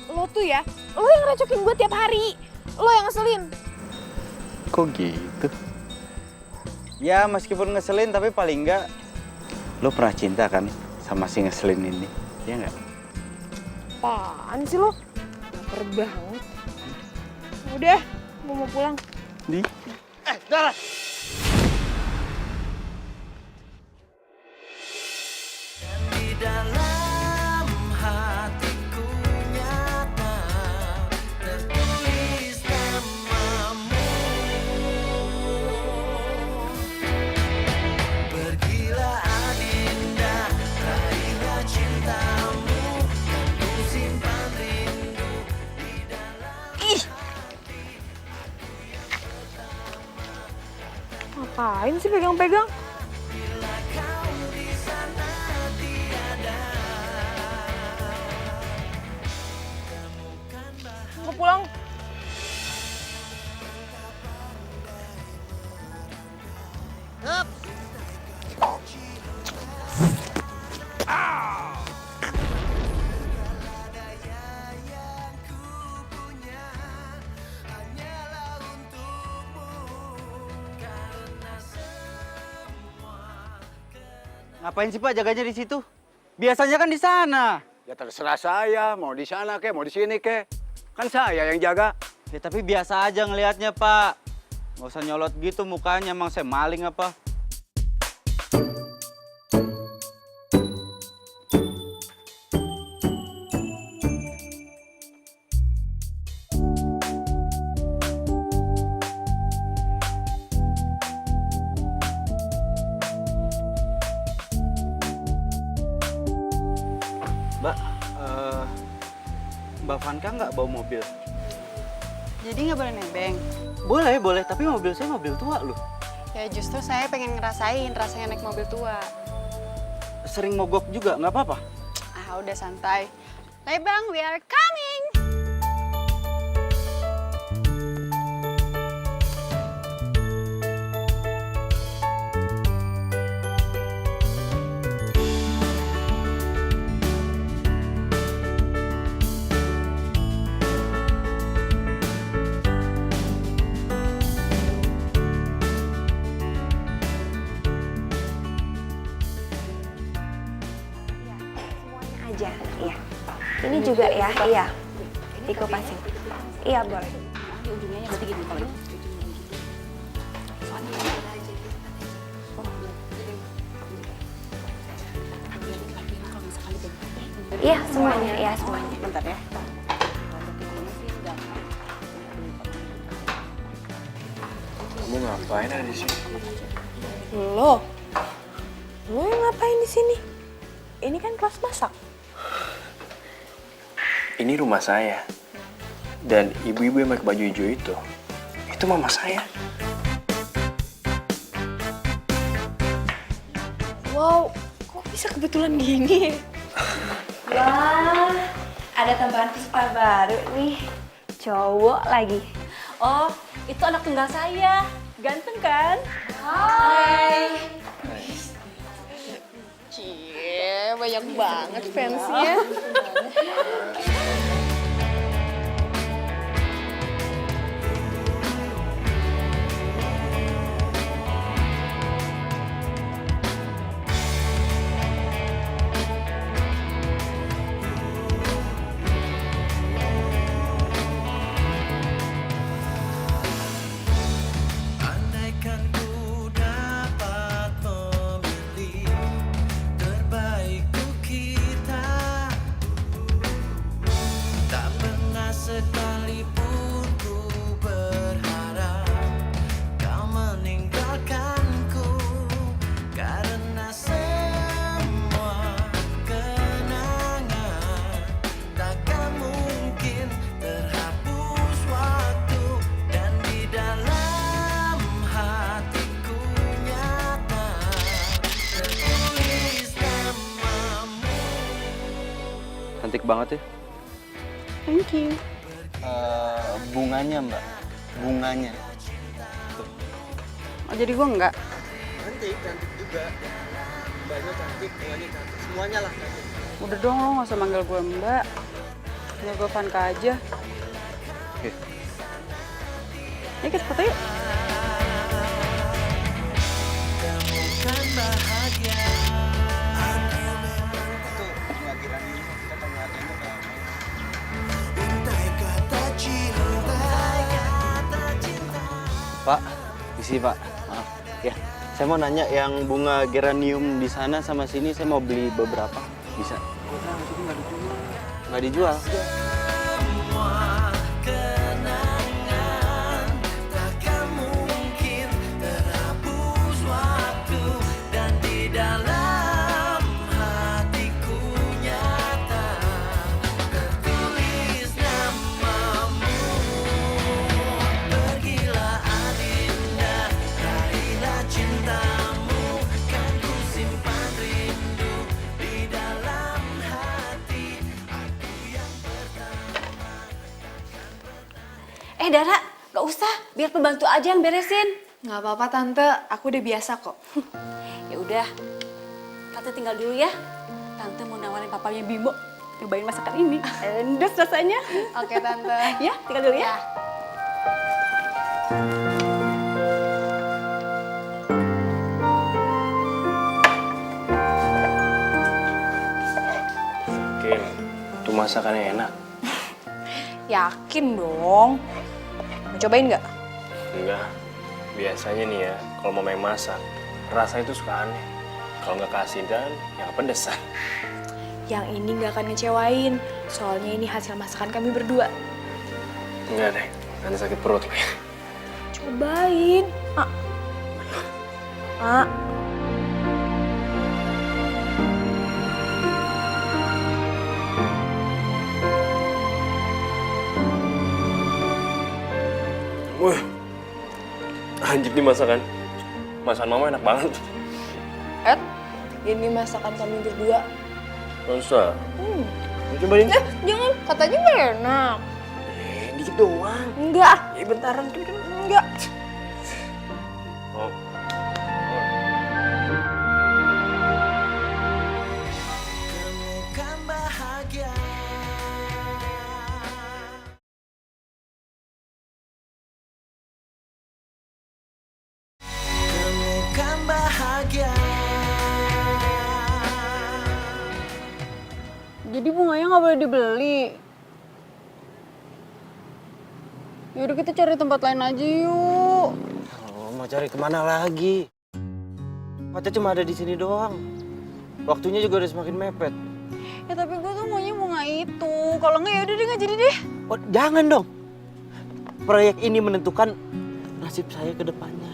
Lo tuh ya, lo yang recokin gue tiap hari. Lo yang ngeselin.
Kok gitu? Ya meskipun ngeselin tapi paling nggak lo pernah cinta kan sama si ngeselin ini, ya nggak?
Apaan sih lo? Laper banget. Udah, gue mau pulang.
Di? Dara!
Di dalam hatiku nyata tertulis namamu. Pergilah Adinda, raihlah cintamu, dan ku simpan rindu di dalam.
Ih! Ngapain sih pegang-pegang? Mau pulang.
Ngapain sih Pak jaganya di situ? Biasanya kan di sana.
Ya terserah saya, mau di sana ke, mau di sini ke. Kan saya yang jaga.
Ya tapi biasa aja ngelihatnya Pak. Nggak usah nyolot gitu mukanya, emang saya maling apa? Mbak Vanka nggak bawa mobil?
Jadi nggak boleh nebeng?
Boleh, tapi mobil saya mobil tua loh.
Ya justru saya pengen ngerasain rasanya naik mobil tua.
Sering mogok juga, nggak apa-apa?
Ah udah santai. Bang, we are coming!
aja. Iya. Ini juga ya, iya. Dikupasin. Iya, boleh.
Ujungnya berarti gini kalau ini.
Iya, semuanya. Iya, semuanya.
Bentar ya.
Kamu ngapain ada di sini?
Lo yang ngapain di sini? Ini kan kelas masak.
Ini rumah saya. Dan ibu-ibu yang pakai baju hijau itu mama saya.
Wow, kok bisa kebetulan gini? Wah, ada tambahan peserta baru nih. Cowok lagi.
Oh, itu anak tunggal saya. Ganteng kan?
Hai.
Cie, banyak banget fansnya.
Andaikan ku dapat memilih terbaik untuk kita, tak pernah sekalipun ku berharap kau meninggalkanku, karena semua kenangan takkan mungkin terhapus waktu, dan di dalam hatiku nyata tertulis namamu.
Cantik banget ya.
Thank you.
Bunganya mbak, bunganya.
Oh, jadi gue enggak?
Cantik juga. Mbaknya cantik, bunganya cantik, semuanya lah cantik.
Udah dong, lo gak usah manggil gue mbak. Manggil gue Vanka aja.
Oke.
Ayo kita foto yuk.
Temukan bahagia. Untai kata cinta.
Pak, isi Pak. Maaf. Ya, saya mau nanya yang bunga geranium di sana sama sini saya mau beli beberapa. Bisa? Nggak dijual.
Semua kenangan takkan mungkin terhapus waktu, dan di dalam hatiku nyata tertulis namamu. Pergilah Adinda, raihlah cintamu, kan ku simpan rindu di dalam hati. Aku yang
Dara, gak usah. Biar pembantu aja yang beresin.
Nggak apa-apa tante, aku udah biasa kok.
Ya udah, tante tinggal dulu ya. Tante mau nawarin papanya Bimo nyobain masakan ini. Endes rasanya.
Oke tante.
Ya, tinggal dulu ya.
Kim, itu masakannya enak.
Yakin dong. Mau cobain nggak?
Enggak. Biasanya nih ya, kalau mau main masak, rasanya itu suka aneh. Kalau nggak keasinan, ya pedesan.
Yang ini nggak akan ngecewain. Soalnya ini hasil masakan kami berdua.
Enggak deh, nanti sakit perut.
Cobain.
Wah, anjir nih masakan. Masakan mama enak banget.
Ed, ini masakan kami berdua.
Masa? Mau cobain?
Jangan, katanya nggak enak.
Dikit doang.
Enggak. Bentaran. Enggak.
Oh.
Temukan bahagia. Temukan bahagia.
Jadi bunganya nggak boleh dibeli. Yaudah kita cari tempat lain aja yuk.
Oh, mau cari kemana lagi? Tempatnya cuma ada di sini doang. Waktunya juga udah semakin mepet.
Ya tapi gue tuh maunya bunga itu. Kalau nggak yaudah deh nggak jadi deh.
Oh, jangan dong. Proyek ini menentukan nasib saya ke depannya.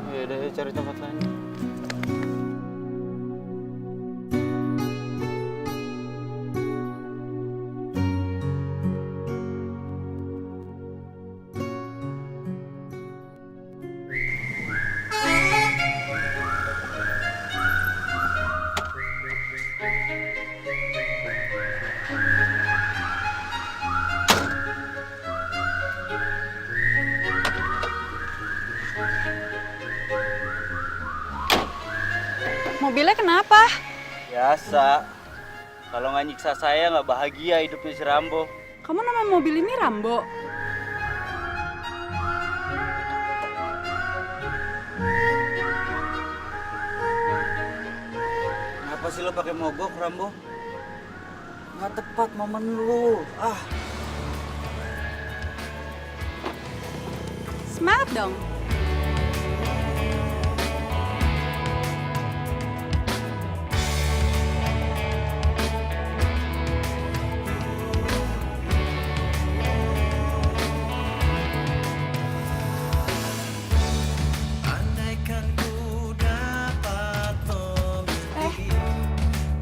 Ya udah, cari tempat lain.
Mobilnya kenapa?
Biasa. Kalau nggak nyiksa saya nggak bahagia hidupnya si Rambo.
Kamu nama mobil ini Rambo?
Kenapa sih lo pakai mogok, Rambo? Nggak tepat momen lu. Ah.
Semangat dong.
Andaikan ku dapat memilih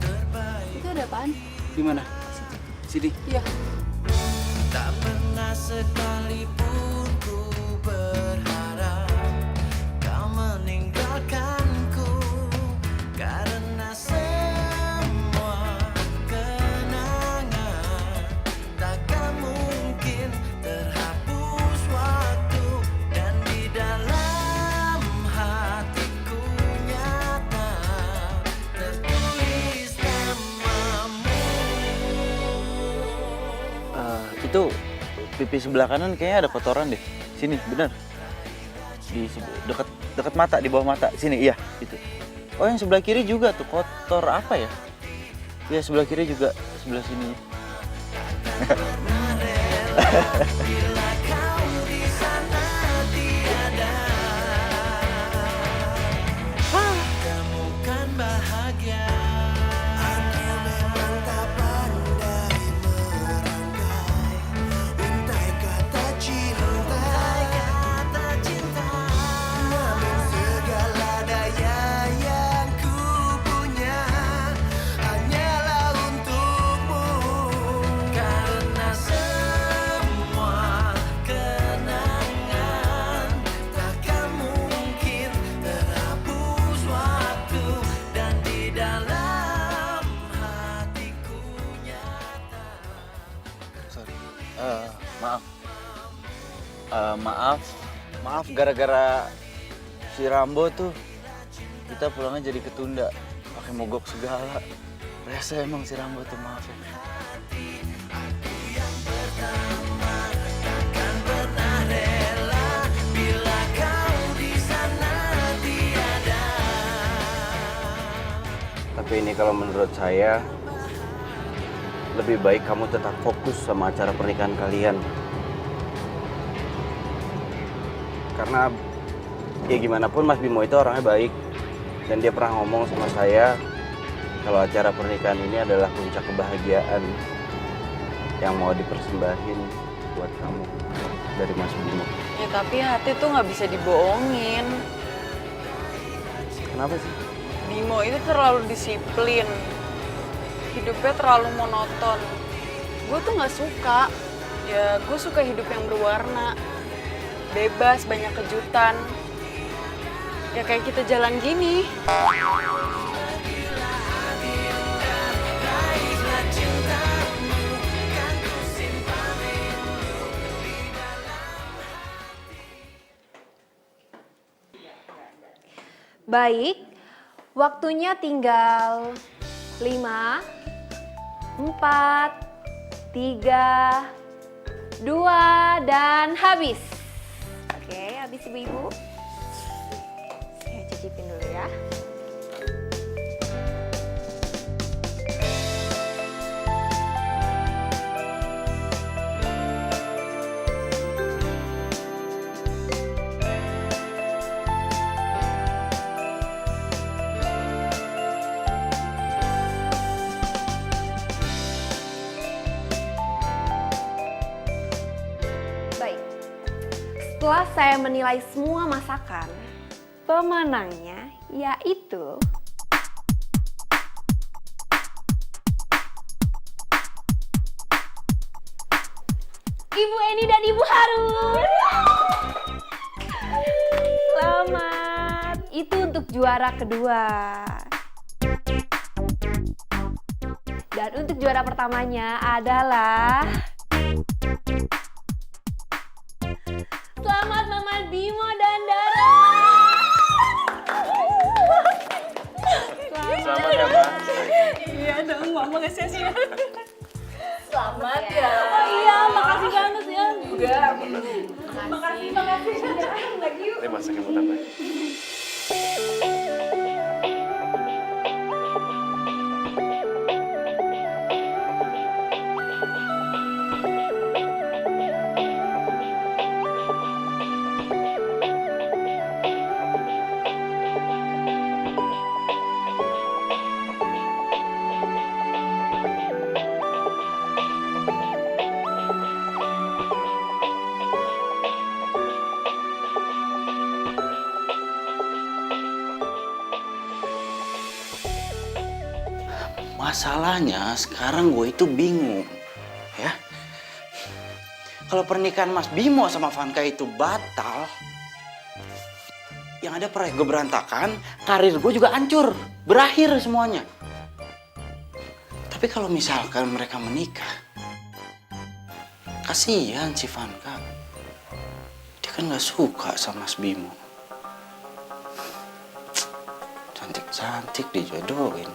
terbaik.
Itu ada apaan?
Di mana? Sini.
Iya.
Tak pernah sekalipun ku berharap kau meninggalkanku, karena semua kenangan takkan mungkin terhapus waktu, dan di dalam hatiku nyata tertulis namamu.
Itu pipi sebelah kanan kayaknya ada kotoran deh. Sini, bener. Di dekat mata, di bawah mata. Sini, iya, itu. Oh, yang sebelah kiri juga tuh kotor apa ya? Iya, sebelah kiri juga, sebelah sini.
Bila kau di sana tiada, kamu kan bahagia. Aku memang tak pandai merangkai untai kata cinta, namun segala daya yang ku punya hanyalah untukmu, karena semua kenangan takkan mungkin terhapus waktu, dan di dalam hatiku nyata.
Sorry. Maaf gara-gara si Rambo tuh kita pulangnya jadi ketunda, pakai mogok segala. Rese emang si Rambo tuh, maaf ya.
Takkan pernah rela bila kau di sana tiada.
Tapi ini kalau menurut saya lebih baik kamu tetap fokus sama acara pernikahan kalian. Karena ya gimana pun Mas Bimo itu orangnya baik, dan dia pernah ngomong sama saya kalau acara pernikahan ini adalah puncak kebahagiaan yang mau dipersembahin buat kamu dari Mas Bimo.
Ya tapi hati tuh nggak bisa dibohongin.
Kenapa sih?
Bimo itu terlalu disiplin. Hidupnya terlalu monoton. Gue tuh nggak suka. Ya gue suka hidup yang berwarna. Bebas, banyak kejutan. Ya kayak kita jalan gini.
Baik, waktunya tinggal 5, 4, 3, 2, dan habis. Oke, habis ibu-ibu. cicipin dulu ya. Baik, setelah saya menilai semua masakan, pemenangnya yaitu Ibu Eni dan Ibu Harun. Selamat. Itu untuk juara kedua. Dan untuk juara pertamanya adalah selamat Mama Bimo dan Dara.
Selamat ya, Mbak.
Iya dong, Mama gak sia-sia.
Selamat ya.
Oh iya, makasih banget ya.
Juga. Makasih. Lagi yuk.
Ini masakin buat apa?
Masalahnya sekarang gue itu bingung, ya. Kalau pernikahan Mas Bimo sama Vanka itu batal, yang ada proyek gue berantakan, karir gue juga hancur, berakhir semuanya. Tapi kalau misalkan mereka menikah, kasihan si Vanka. Dia kan gak suka sama Mas Bimo. Cantik-cantik dijodohin.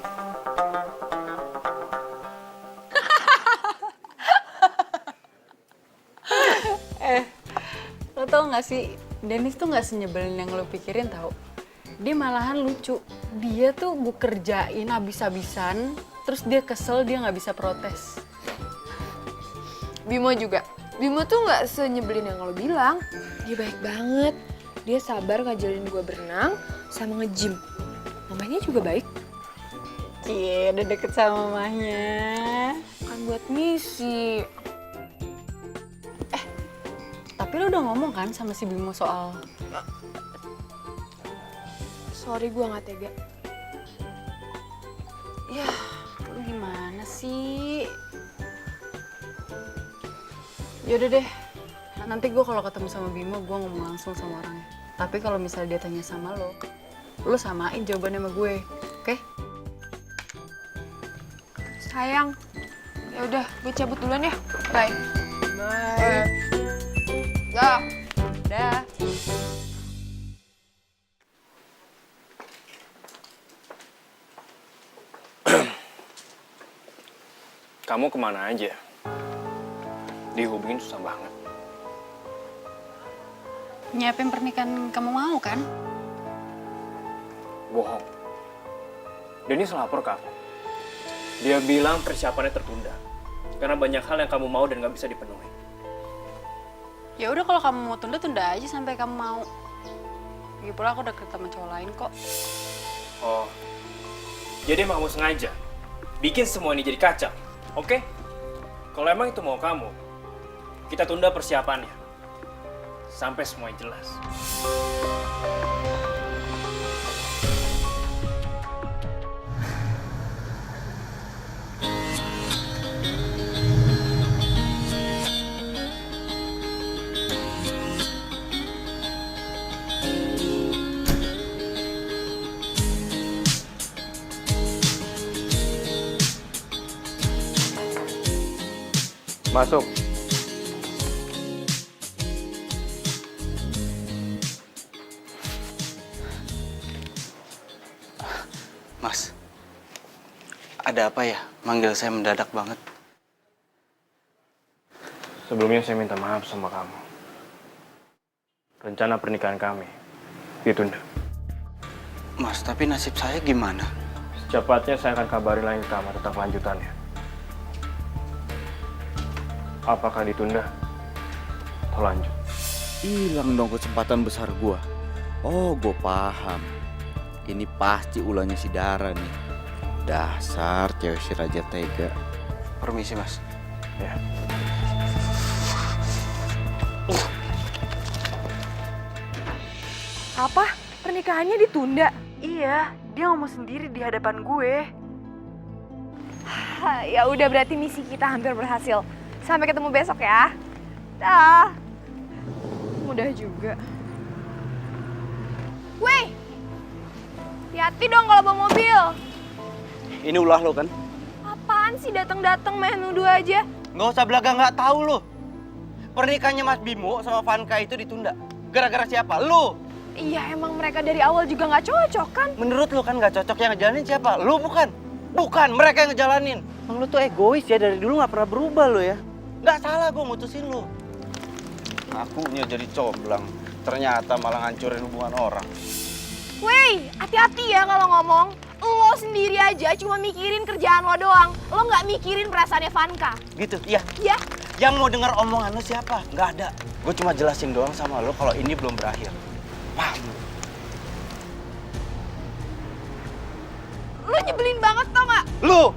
Lo tau gak sih, Dennis tuh gak senyebelin yang lo pikirin tau. Dia malahan lucu. Dia tuh gue kerjain habis-habisan, terus dia kesel, dia gak bisa protes.
Bimo juga. Bimo tuh nggak senyebelin yang lo bilang. Dia baik banget. Dia sabar ngajarin gue berenang sama nge-gym. Mamanya juga baik.
Cie, udah deket sama mamahnya.
Kan buat misi.
Tapi lo udah ngomong kan sama si Bimo soal...
Sorry, gue nggak tega.
Ya, lo gimana sih? Yaudah deh, nanti gue kalau ketemu sama Bimo, gue ngomong langsung sama orangnya. Tapi kalau misalnya dia tanya sama lo samain jawabannya sama gue, oke?
Sayang. Ya udah, gue cabut duluan ya. Bye.
Bye.
Dah.
Dah.
Kamu kemana aja? Dihubungin susah banget.
Nyiapin pernikahan kamu mau kan?
Bohong. Dennis lapor ke aku. Dia bilang persiapannya tertunda. Karena banyak hal yang kamu mau dan gak bisa dipenuhi.
Ya udah kalau kamu mau tunda aja sampai kamu mau. Lagi pula aku udah deket sama cowok lain kok.
Oh, jadi emang kamu sengaja bikin semua ini jadi kacau, oke? Kalau emang itu mau kamu, kita tunda persiapannya. Sampai semuanya jelas.
Masuk.
Mas, ada apa ya? Manggil saya mendadak banget.
Sebelumnya saya minta maaf sama kamu. Rencana pernikahan kami ditunda.
Mas, tapi nasib saya gimana?
Secepatnya saya akan kabarin lagi ke kamu tentang kelanjutannya. Apakah ditunda atau lanjut?
Hilang dong kesempatan besar gua. Oh, gue paham. Ini pasti ulahnya si Dara nih. Dasar cewek si Raja Tega.
Permisi, Mas.
Ya.
Apa? Pernikahannya ditunda? Iya, dia ngomong sendiri di hadapan gue. Ya udah, berarti misi kita hampir berhasil. Sampai ketemu besok ya. Dah. Mudah juga. Wey, hati-hati dong kalau bawa mobil.
Ini ulah lo kan?
Apaan sih datang-datang main nuduh aja?
Nggak usah belaga nggak tahu lo. Pernikahannya Mas Bimo sama Vanka itu ditunda. Gara-gara siapa? Lo.
Iya, emang mereka dari awal juga nggak cocok kan?
Menurut lo kan nggak cocok, yang ngejalanin siapa? Lo bukan? Bukan, mereka yang ngejalanin. Emang lo tuh egois ya, dari dulu nggak pernah berubah lo ya. Nggak salah gue mutusin lo. Akunya jadi comblang, ternyata malah ngancurin hubungan orang.
Wey, hati-hati ya kalau ngomong. Lo sendiri aja cuma mikirin kerjaan lo doang. Lo nggak mikirin perasaannya Vanka.
Gitu, iya.
Ya?
Yang mau dengar omongan lo siapa? Nggak ada. Gue cuma jelasin doang sama lo kalau ini belum berakhir. Paham?
Lo nyebelin banget tau nggak?
Lo!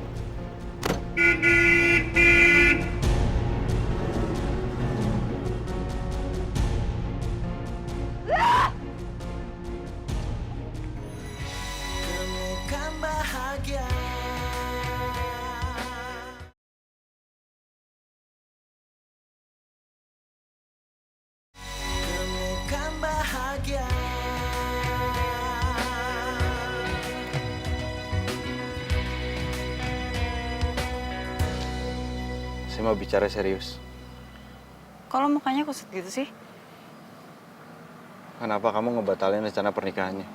Temukan bahagia. Temukan bahagia.
Saya mau bicara serius.
Kalau mukanya kusut gitu sih?
Kenapa kamu ngebatalin rencana pernikahannya?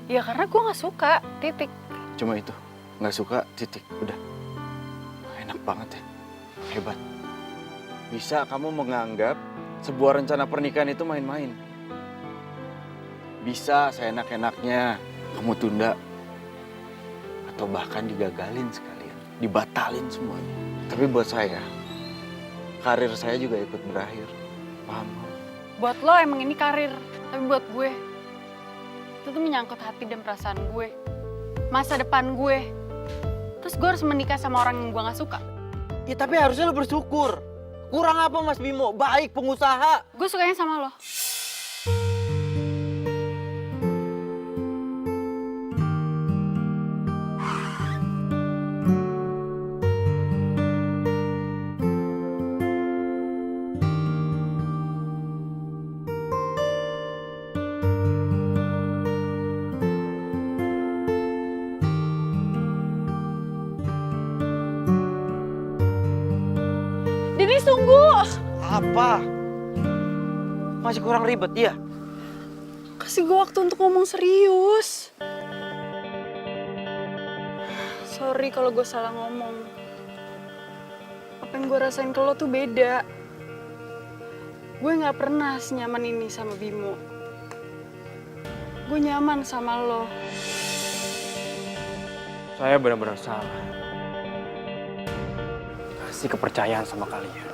Ya karena gue gak suka, titik.
Cuma itu, nggak suka, titik, udah. Enak banget ya, hebat. Bisa kamu menganggap sebuah rencana pernikahan itu main-main. Bisa seenak-enaknya kamu tunda. Atau bahkan digagalin sekalian, dibatalin semuanya. Tapi buat saya, karir saya juga ikut berakhir, paham?
Buat lo emang ini karir, tapi buat gue, itu tuh menyangkut hati dan perasaan gue. Masa depan gue. Terus gue harus menikah sama orang yang gue gak suka.
Ya tapi harusnya lo bersyukur. Kurang apa Mas Bimo? Baik, pengusaha.
Gue sukanya sama lo.
Denis, tunggu.
Apa? Masih kurang ribet ya?
Kasih gue waktu untuk ngomong serius. Sorry kalau gue salah ngomong. Apa yang gue rasain ke lo tuh beda. Gue gak pernah senyaman ini sama Bimo. Gue nyaman sama lo.
Saya benar-benar salah. Kasih kepercayaan sama kalian.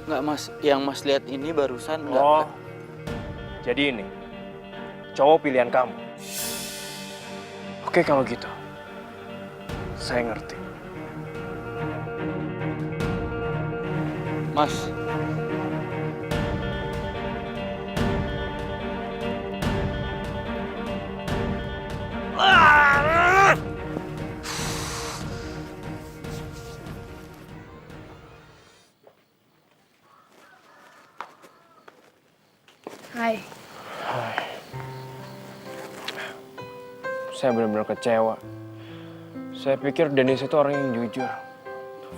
Nggak Mas, yang Mas lihat ini barusan nggak.
Oh, jadi ini cowok pilihan kamu. Oke kalau gitu, saya ngerti.
Mas,
Hai.
Saya benar-benar kecewa. Saya pikir Dennis itu orang yang jujur.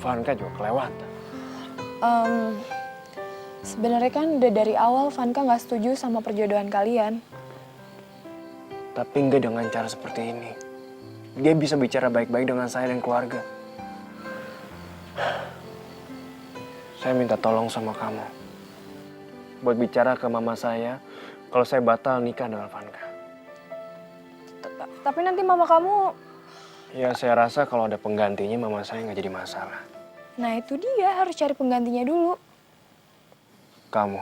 Vanka juga kelewatan.
Sebenarnya kan udah dari awal Vanka nggak setuju sama perjodohan kalian.
Tapi enggak dengan cara seperti ini. Dia bisa bicara baik-baik dengan saya dan keluarga. Saya minta tolong sama kamu. Buat bicara ke mama saya kalau saya batal nikah dengan Vanka.
Tapi nanti mama kamu...
Ya saya rasa kalau ada penggantinya mama saya nggak jadi masalah.
Nah itu dia, harus cari penggantinya dulu.
Kamu.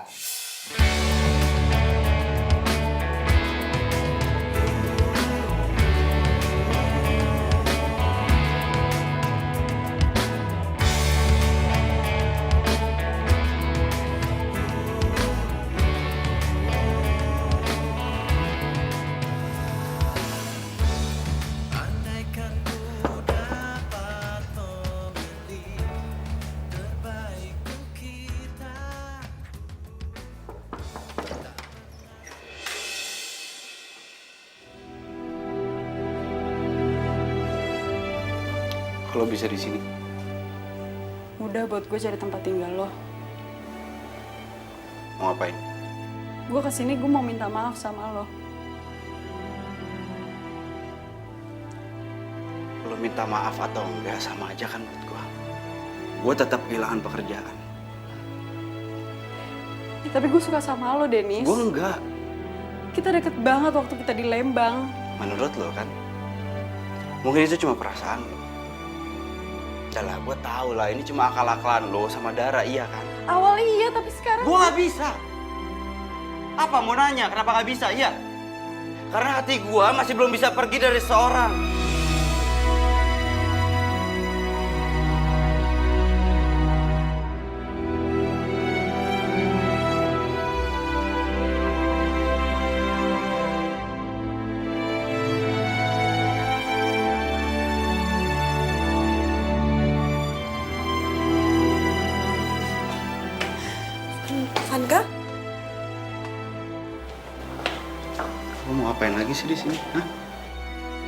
Kalau bisa di sini.
Mudah buat gue cari tempat tinggal lo.
Mau ngapain?
Gue kesini gue mau minta maaf sama lo.
Lo minta maaf atau enggak sama aja kan buat gua. Gua tetap kehilangan pekerjaan.
Ya, tapi gue suka sama lo, Denis.
Gua enggak.
Kita deket banget waktu kita di Lembang.
Menurut lo kan? Mungkin itu cuma perasaan lo. Udah lah, gua tahu lah ini cuma akal-akalan lo sama Dara, iya kan?
Awalnya iya, tapi sekarang...
Gua nggak bisa. Apa mau nanya? Kenapa nggak bisa? Iya. Karena hati gua masih belum bisa pergi dari seorang.
Vanka?
Lo mau ngapain lagi sih di sini? Hah?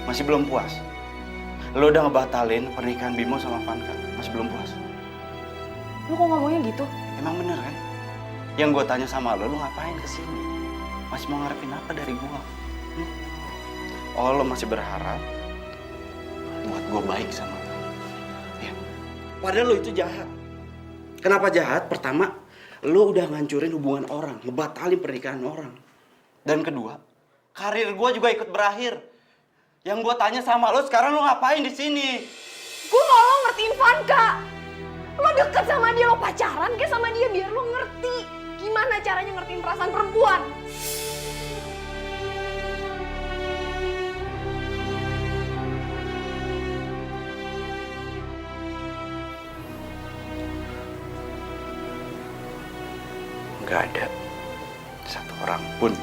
Masih belum puas? Lo udah ngebatalin pernikahan Bimo sama Vanka. Masih belum puas?
Lu kok ngomongnya gitu?
Emang bener kan? Yang gue tanya sama lo ngapain kesini? Masih mau ngarepin apa dari gue? Oh, lo masih berharap buat gue baik sama lo? Ya. Padahal lo itu jahat. Kenapa jahat? Pertama, lo udah ngancurin hubungan orang, ngebatalin pernikahan orang. Dan kedua, karir gue juga ikut berakhir. Yang gue tanya sama lo, sekarang lo ngapain di sini?
Gue mau lo ngertiin Vanka. Lo deket sama dia, lo pacaran kayak sama dia biar lo ngerti gimana caranya ngertiin perasaan perempuan.
Gak ada satu orang pun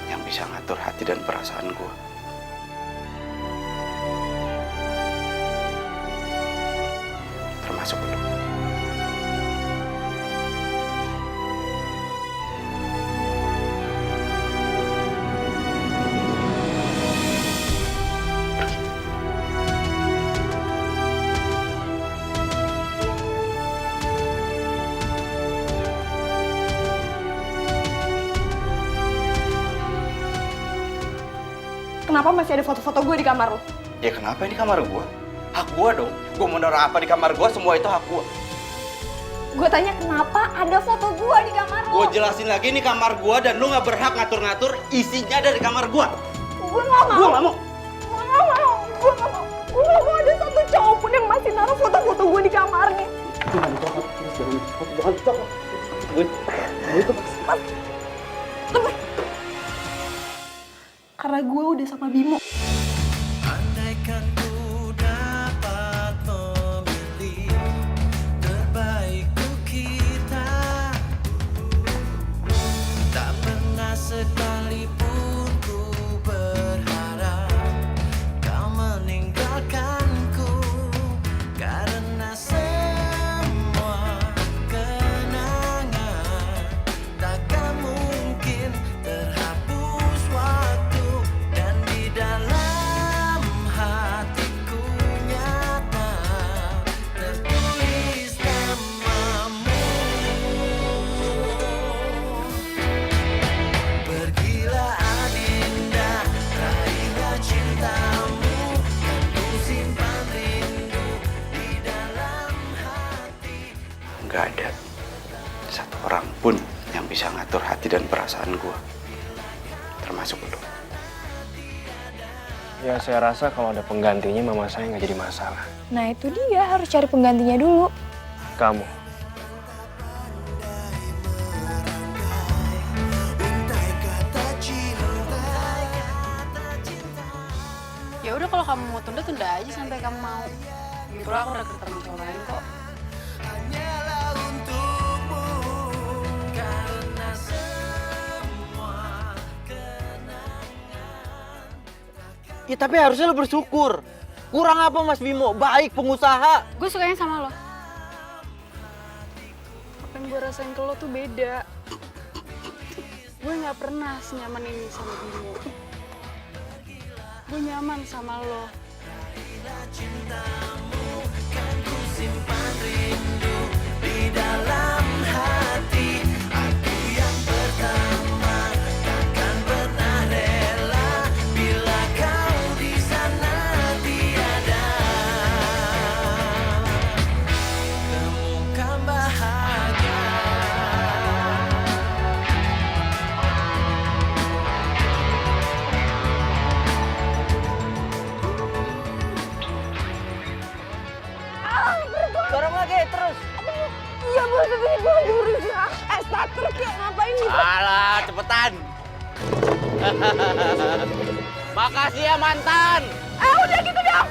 yang bisa ngatur hati dan perasaan gue. Termasuk lo.
Kenapa masih ada foto-foto gue di kamar lo?
Ya kenapa ini kamar gue? Hak gue dong. Gue mau naruh apa di kamar gue, semua itu hak gue.
Gue tanya kenapa ada foto gue di kamar lo?
Gue jelasin lagi ini kamar gue dan lu gak berhak ngatur-ngatur isinya dari kamar gue.
Gue gak mau.
Gue gak mau.
Gue gak mau. Gue gak mau. Gue gak mau ada satu cowok pun yang masih naruh foto-foto gue di kamarnya.
Jangan dicopot. Jangan dicopot.
Karena gue udah sama Bimo.
Andaikan ku dapat memilih terbaik untuk kita, tak pernah sekalipun ku berharap kau meninggalkanku, karena semua kenangan takkan mungkin terhapus waktu, dan di dalam hatiku nyata tertulis namamu. Pergilah Adinda, raihlah cintamu, kan ku simpan rindu di dalam hati.
Gak ada satu orang pun yang bisa ngatur hati dan perasaan gue. Termasuk lo.
Ya saya rasa kalau ada penggantinya mama saya nggak jadi masalah.
Nah itu dia, harus cari penggantinya dulu.
Kamu.
Ya udah kalau kamu mau tunda, tunda aja sampai kamu mau. Gitu aku udah ketemu cowok lain kok.
Ya tapi harusnya lo bersyukur. Kurang apa Mas Bimo? Baik pengusaha.
Gue sukanya sama lo. Apa yang gue rasain ke lo tuh beda. Gue nggak pernah senyaman ini sama Bimo. Gue nyaman sama lo.
Dorong lagi terus.
Iya bos, tapi gue lagi berusaha. Starter kayak ngapain nih?
Alah, cepetan. Makasih ya mantan.
Udah gitu dong.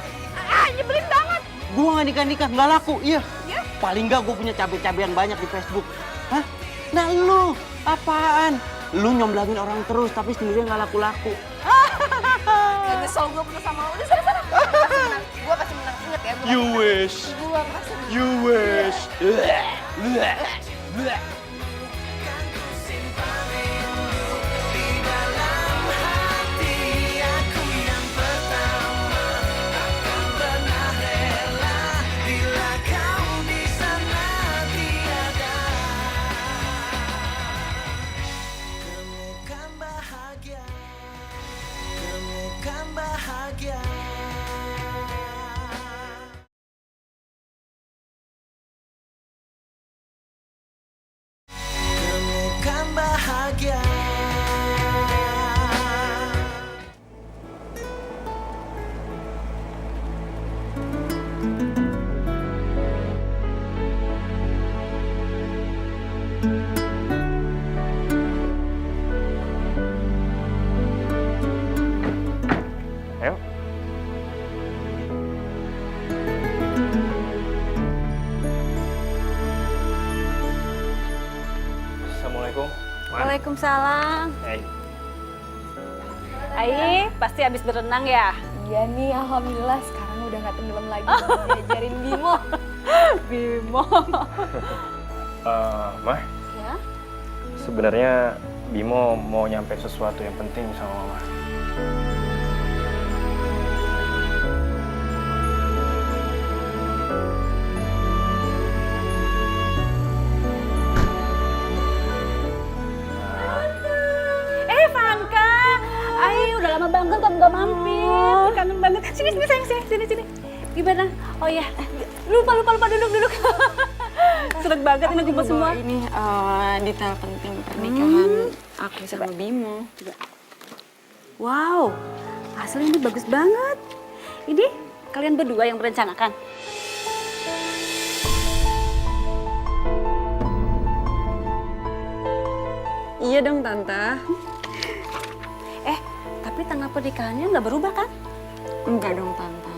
Nyebelin banget.
Gua nggak nikah-nikah, nggak laku. Iya. Paling nggak gue punya cabe-cabean banyak di Facebook. Hah? Nah lu, apaan? Lu nyomblangin orang terus, tapi sendiri nggak laku-laku.
Nyesel gue putus sama lo. Udah sana. Gue pasti menang. Ingat ya.
You wish.
Gue pasti menang.
You wish.
Ayo. Assalamualaikum.
Waalaikumsalam.
Hey.
Ai, pasti habis berenang ya?
Iya nih, alhamdulillah sekarang udah nggak tenggelam lagi. Diajarin Bimo.
Bimo.
Mah,
Ya?
sebenarnya Bimo mau nyampe sesuatu yang penting sama Mama.
Vanka. Ai, udah lama banget kamu gak mampir. Kangen banget. Sini sayang, sini. Gimana? Oh ya, lupa duduk. Seneng banget ini kumpul semua.
Ini detail penting pernikahan aku sama Bimo. Coba.
Wow, hasilnya ini bagus banget. Ini kalian berdua yang merencanakan?
Iya dong Tante.
Tapi tanggal pernikahannya nggak berubah kan?
Enggak dong Tante.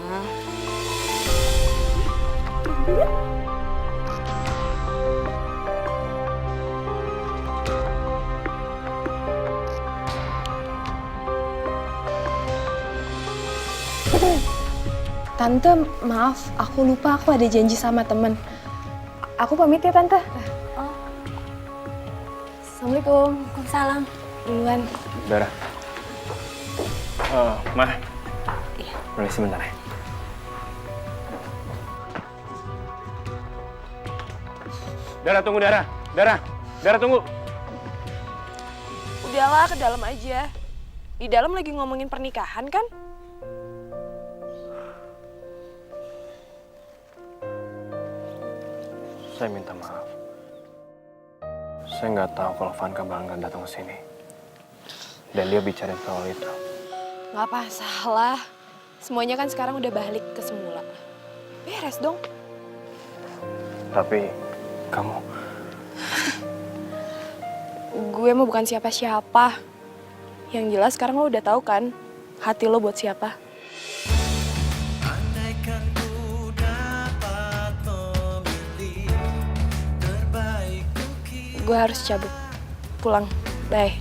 Tante, maaf, aku lupa aku ada janji sama temen. Aku pamit ya Tante. Assalamualaikum.
Waalaikumsalam.
Duluan.
Dara. Mah. Iya. Permisi sebentar ya. Dara, tunggu Dara. Dara, tunggu.
Udahlah, ke dalam aja. Di dalam lagi ngomongin pernikahan kan?
Saya minta maaf. Saya nggak tahu kalau Vanka bakalan datang ke sini. Dan dia bicarain soal itu.
Gak apa salah. semuanya kan sekarang udah balik ke semula. Beres dong.
Tapi kamu...
Gue mah bukan siapa-siapa. Yang jelas sekarang lo udah tahu kan hati lo buat siapa.
Andaikan ku dapat memilih terbaik
Gue harus cabut. Pulang. Bye.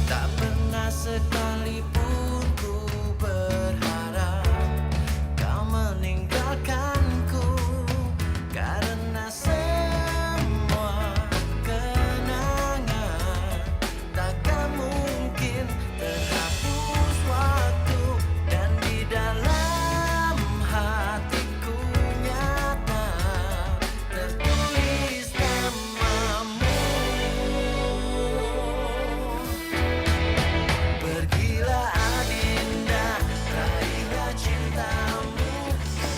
tak pernah sekalipun ku berharap kau meninggalkanku karena semua kenangan takkan mungkin terhapus waktu dan di dalam hatiku nyata tertulis namamu. Pergilah Adinda, raihlah cintamu,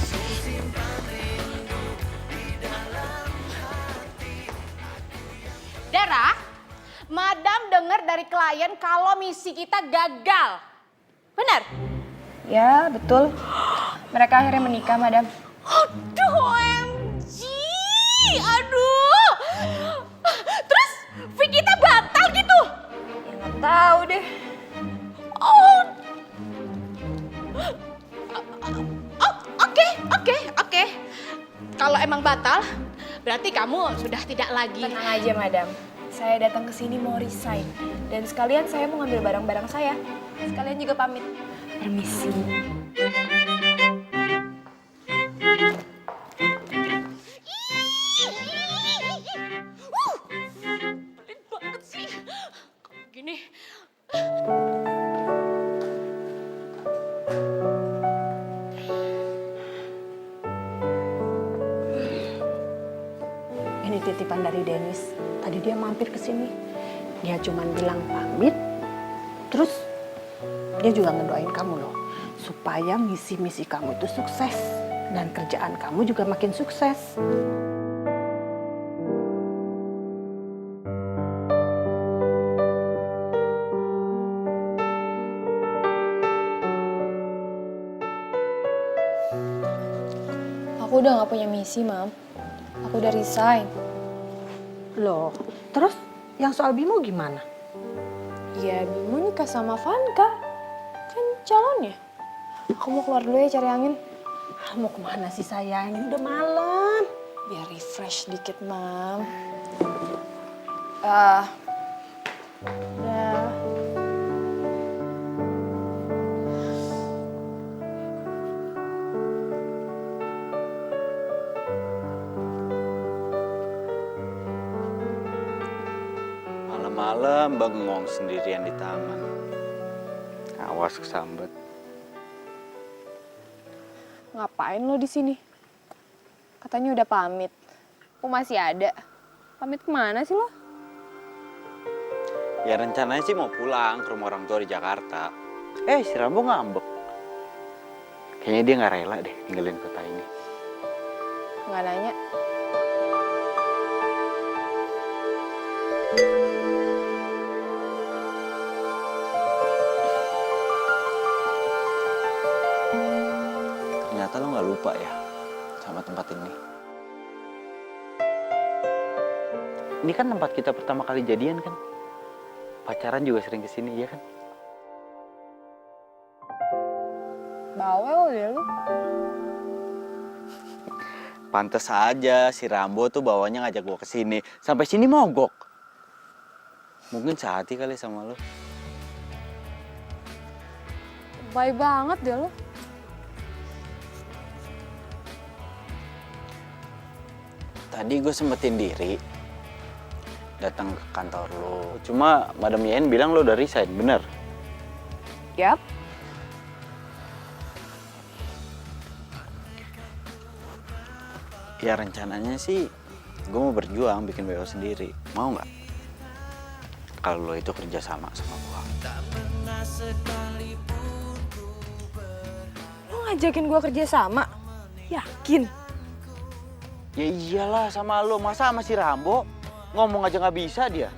ku simpan rindu di dalam hati.
Dara, Madam dengar dari klien kalau misi kita gagal. Benar?
Ya, betul. Mereka akhirnya menikah, Madam.
Aduh, OMG! Aduh! Terus, fee kita batal gitu?
Ya nggak tahu deh.
Oh, oke. Kalau emang batal, berarti kamu sudah tidak lagi.
Tenang aja, Madam. Saya datang ke sini mau resign. Dan sekalian saya mau ngambil barang-barang saya. Sekalian juga pamit. Permisi.
Pelit banget sih. Gini.
Ini titipan dari Dennis. Tadi dia mampir ke sini. Dia cuman bilang pamit. Terus dia juga ngedoain kamu loh. Supaya misi-misi kamu itu sukses. Dan kerjaan kamu juga makin sukses.
Aku udah nggak punya misi, Mam. Aku udah resign.
Loh, terus yang soal Bimo gimana?
Ya, Bimo nikah sama Vanka. Kan calonnya. Aku mau keluar dulu ya cari angin.
Mau kemana sih sayang? Ini udah malam.
Biar refresh dikit, Mam. Udah.
Malam-malam bengong sendirian di taman. Awas kesambet.
Ngapain lo di sini? Katanya udah pamit. Kok masih ada? Pamit kemana sih lo?
Ya rencananya sih mau pulang ke rumah orang tua di Jakarta. Si Rambo ngambek. Kayaknya dia nggak rela deh ninggalin kota ini.
Nggak nanya.
Ternyata lo nggak lupa ya sama tempat ini. Ini kan tempat kita pertama kali jadian kan? Pacaran juga sering kesini, ya kan?
Bawel deh lu.
Pantes aja si Rambo tuh bawanya ngajak gua kesini. Sampai sini mogok. Mungkin sehati kali sama lo.
Baik banget deh lu.
Tadi gue sempetin diri datang ke kantor lo. Cuma Madam Yen bilang lo udah resign, bener?
Yap.
Ya rencananya sih gue mau berjuang bikin BO sendiri. Mau nggak? Kalau lo itu kerja sama gue.
Lo ngajakin gua kerja sama? Yakin?
Ya iyalah sama lo, masa sama si Rambo? Ngomong aja nggak bisa dia.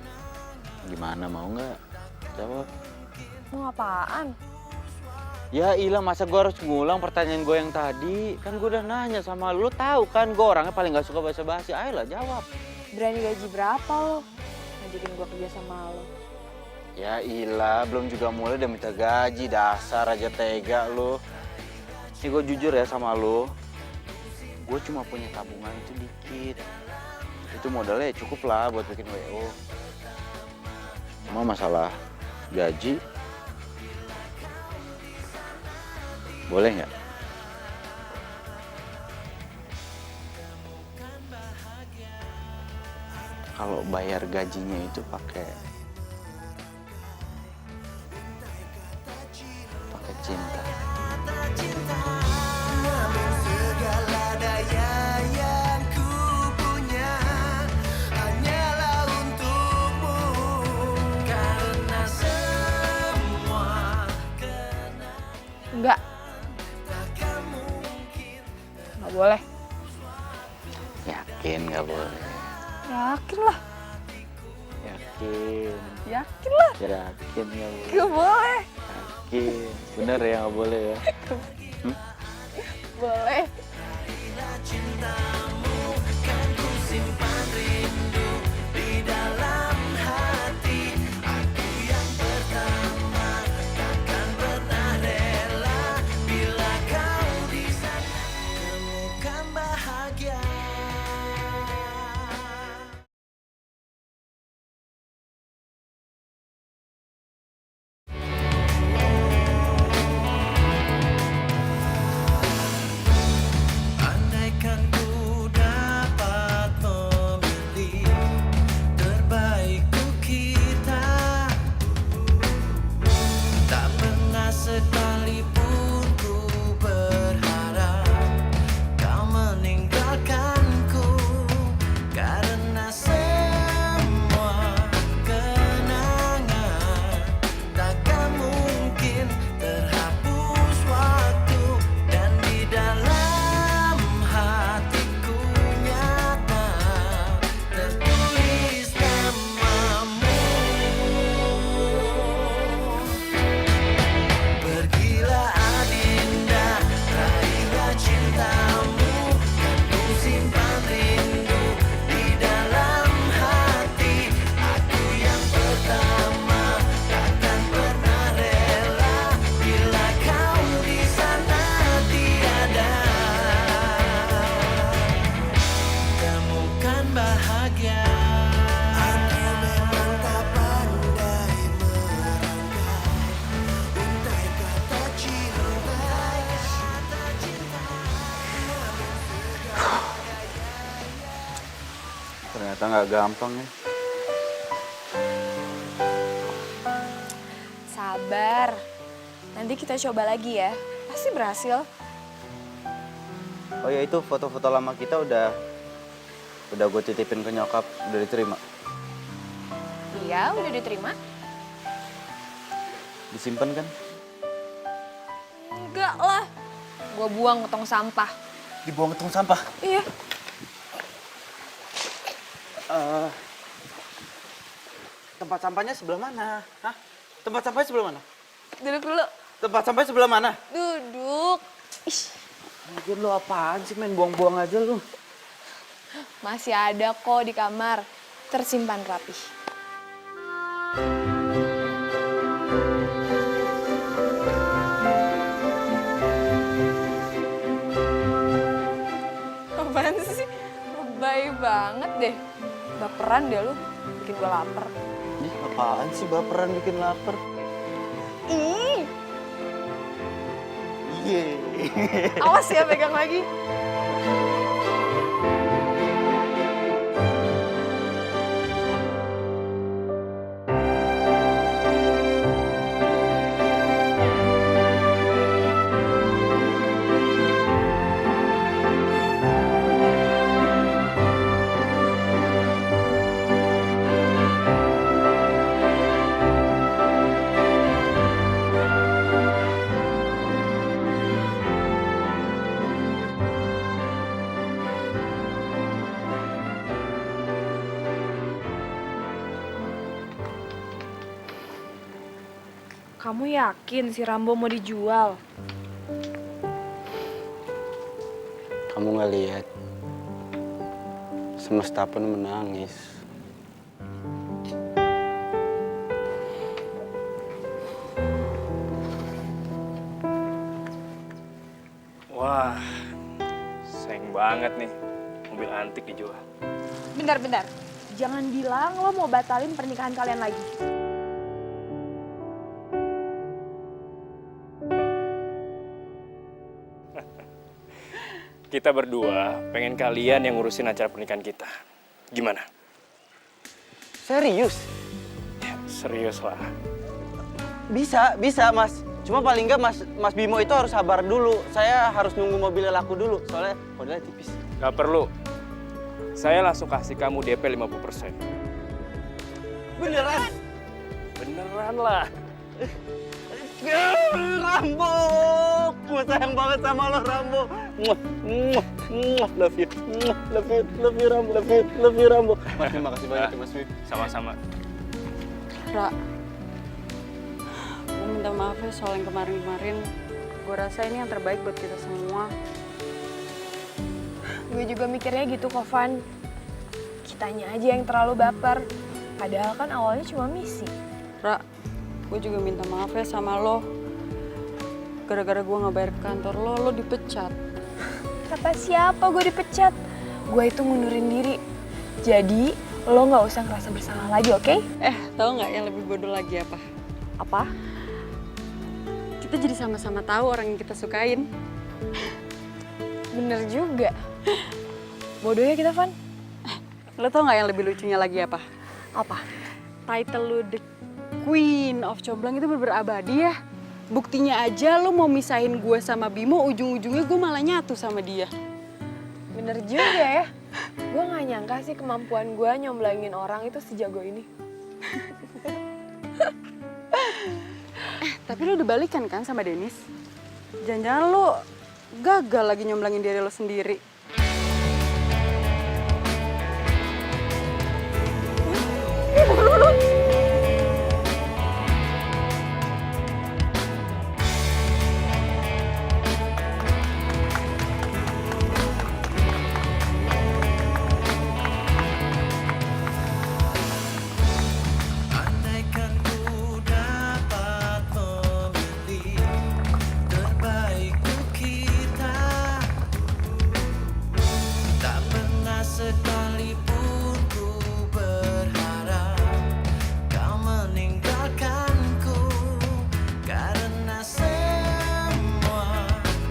Gimana, mau nggak? Jawab.
Mau apaan?
Ya ilah, masa gue harus ngulang pertanyaan gue yang tadi? Kan gue udah nanya sama lu, tahu kan gue orangnya paling gak suka basa-basi. Ayolah jawab.
Berani gaji berapa lo? Ngajakin gue kerja sama lo.
Ya ilah, belum juga mulai udah minta gaji. Dasar aja tega lu. Ini gue jujur ya sama lu. Gue cuma punya tabungan itu dikit. Itu modalnya cukup lah buat bikin WO. Cuma masalah gaji, boleh nggak? Kalau bayar gajinya itu pakai cinta.
Namun segala daya yang ku punya hanyalah untukmu, karena semua
Enggak. Nggak boleh.
Yakin nggak boleh?
Yakin lah.
Yakin.
Yakin lah.
Yakin nggak boleh?
Nggak boleh.
Yakin. Bener ya nggak boleh ya?
Boleh.
cintamu kan ku simpan rindu di dalam hati. Aku yang pertama takkan pernah rela bila kau di sana temukan bahagia. Andaikan ku dapat memilih terbaik untuk kita, tak pernah sekalipun ku berharap kau meninggalkanku, karena semua kenangan takkan mungkin terhapus waktu, dan di dalam hatiku nyata tertulis namamu. Pergilah Adinda, raihlah cintamu, kan ku simpan rindu di dalam hati. Aku yang pertama takkan pernah rela bila kau di sana tiada temukan bahagia. Aku memang tak pandai merangkai untai kata cinta.
Ternyata nggak gampang ya.
Sabar. Nanti kita coba lagi ya. Pasti berhasil.
Oh ya, itu foto-foto lama kita udah gue titipin ke nyokap, udah diterima.
Iya, udah diterima.
Disimpan kan?
Enggak lah. Gua buang ke tong sampah.
Dibuang ke tong sampah.
Iya.
Tempat sampahnya sebelah mana? Hah? Tempat sampahnya sebelah mana?
Duduk dulu.
Tempat sampahnya sebelah mana?
Duduk. Ih,
Anjir, lu apaan sih main buang-buang aja lu?
masih ada kok di kamar. Tersimpan rapi. Apaan sih? Lebay banget deh. Baperan deh lu. Bikin gua lapar.
Ih, apaan sih baperan bikin lapar?
Ih,
Iya.
awas ya pegang lagi. Kamu yakin si Rambo mau dijual?
Kamu nggak lihat? Semesta pun menangis.
Wah, sayang banget nih. Mobil antik dijual.
Bentar. Jangan bilang lo mau batalin pernikahan kalian lagi.
Kita berdua pengen kalian yang ngurusin acara pernikahan kita. Gimana?
Serius?
Ya, serius lah.
Bisa Mas. Cuma paling nggak Mas Bimo itu harus sabar dulu. Saya harus nunggu mobilnya laku dulu, soalnya modalnya tipis.
Gak perlu. Saya langsung kasih kamu DP 50%.
Beneran?
Beneran lah.
Rambo! Gue sayang banget sama lo, Rambo. Love you. Love you, Rambo. Love you, Rambo. Mas, terima kasih banyak ya, Mas.
Sama-sama.
Ra, gue minta maaf ya soal yang kemarin-kemarin. Gue rasa ini yang terbaik buat kita semua.
Gue juga mikirnya gitu kok, Van. Kitanya aja yang terlalu baper. Padahal kan awalnya cuma misi.
Ra, gue juga minta maaf ya sama lo. Gara-gara gue nggak bayar ke kantor lo dipecat.
Kata siapa gue dipecat? Gue itu ngundurin diri. Jadi, lo nggak usah ngerasa bersalah lagi, oke?
Tahu nggak yang lebih bodoh lagi apa?
Apa?
Kita jadi sama-sama tahu orang yang kita sukain.
Bener juga. Bodohnya kita, Van.
Lo tau nggak yang lebih lucunya lagi apa?
Apa?
Title lu The Queen of Comblang itu bener-bener abadi ya. Buktinya aja lo mau misahin gue sama Bimo, ujung-ujungnya gue malah nyatu sama dia.
Bener juga ya. Gue gak nyangka sih kemampuan gue nyomblangin orang itu sejago ini.
Tapi lo udah balikan kan sama Dennis? Jangan-jangan lo gagal lagi nyomblangin diri lo sendiri.
Andaikan ku dapat memilih terbaik untuk kita, tak pernah sekalipun ku berharap kau meninggalkanku, karena semua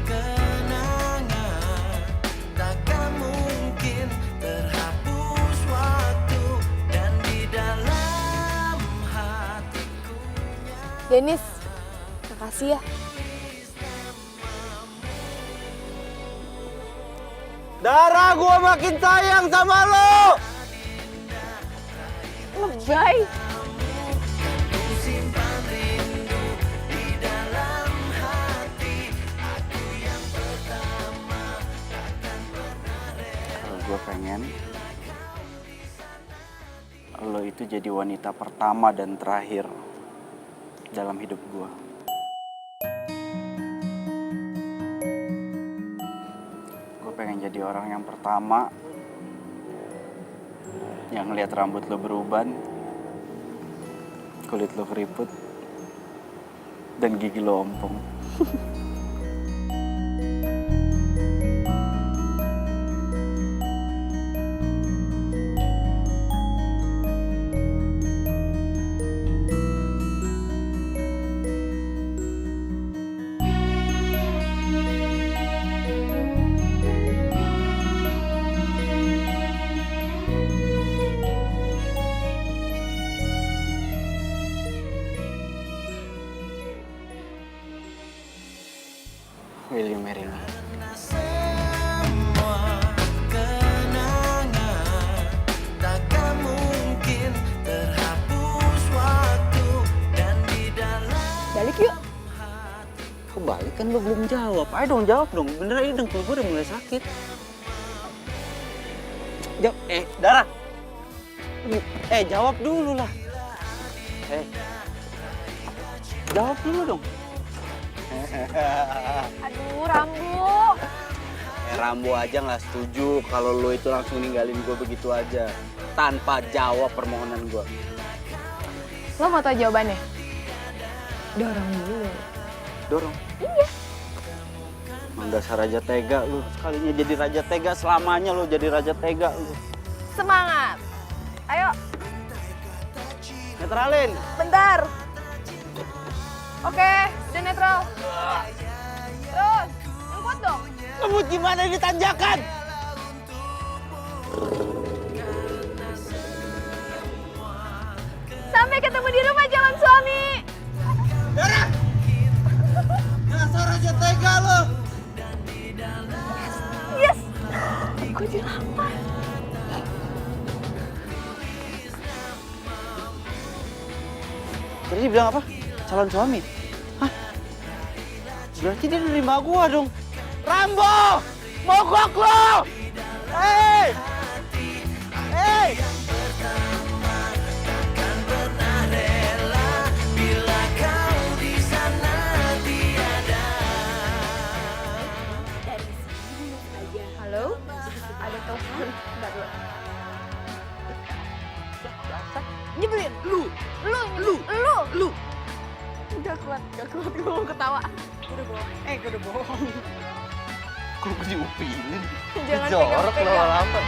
kenangan takkan mungkin terhapus waktu, dan di dalam hatiku.
Dennis, makasih ya.
Dara, gue makin sayang sama lo.
Lebay.
Simpan rindu di dalam hati, aku yang pertama takkan pernah rela.
Gue pengen lo itu jadi wanita pertama dan terakhir dalam hidup gue. Gue pengen jadi orang yang pertama yang ngeliat rambut lo beruban, kulit lo keriput, dan gigi lo ompong. Will you marry me?
Semua kenangan takkan mungkin terhapus waktu, dan di dalam.
Balik yuk.
Kebalik kan lo belum jawab. Ayo dong jawab dong. Bener ini dengkul gue udah mulai sakit. Jawab. Dara. Jawab dulu lah. Jawab dulu dong.
Aduh, Rambo.
Rambo aja nggak setuju kalau lo itu langsung ninggalin gue begitu aja. Tanpa jawab permohonan gue.
Lo mau tau jawabannya? Dorong dulu.
Dorong? Iya. Emang dasar raja tega lu. Sekalinya jadi raja tega, selamanya lo jadi raja tega lu.
Semangat. Ayo,
Netralin.
bentar. Oke, udah netral. Terus, yang kuat dong.
Ngebut gimana ini tanjakan?
Sampai ketemu di rumah calon suami.
Darah! Dasar raja tega lo.
Yes. Gue dilapar.
Tadi dia bilang apa? Calon suami? Hah? Berarti dia nerima gua dong. Rambo! Mogok lo! Hei! Hei!
Takkan pernah rela bila kau di sana tiada.
Halo? Ada telepon. Bentar dulu. Nyebelin. Lu. Gak kuat gue mau ketawa. Gue udah bohong.
Kok gue diupilin?
Jangan
Jorok
pegang-pegang.
lama-lama.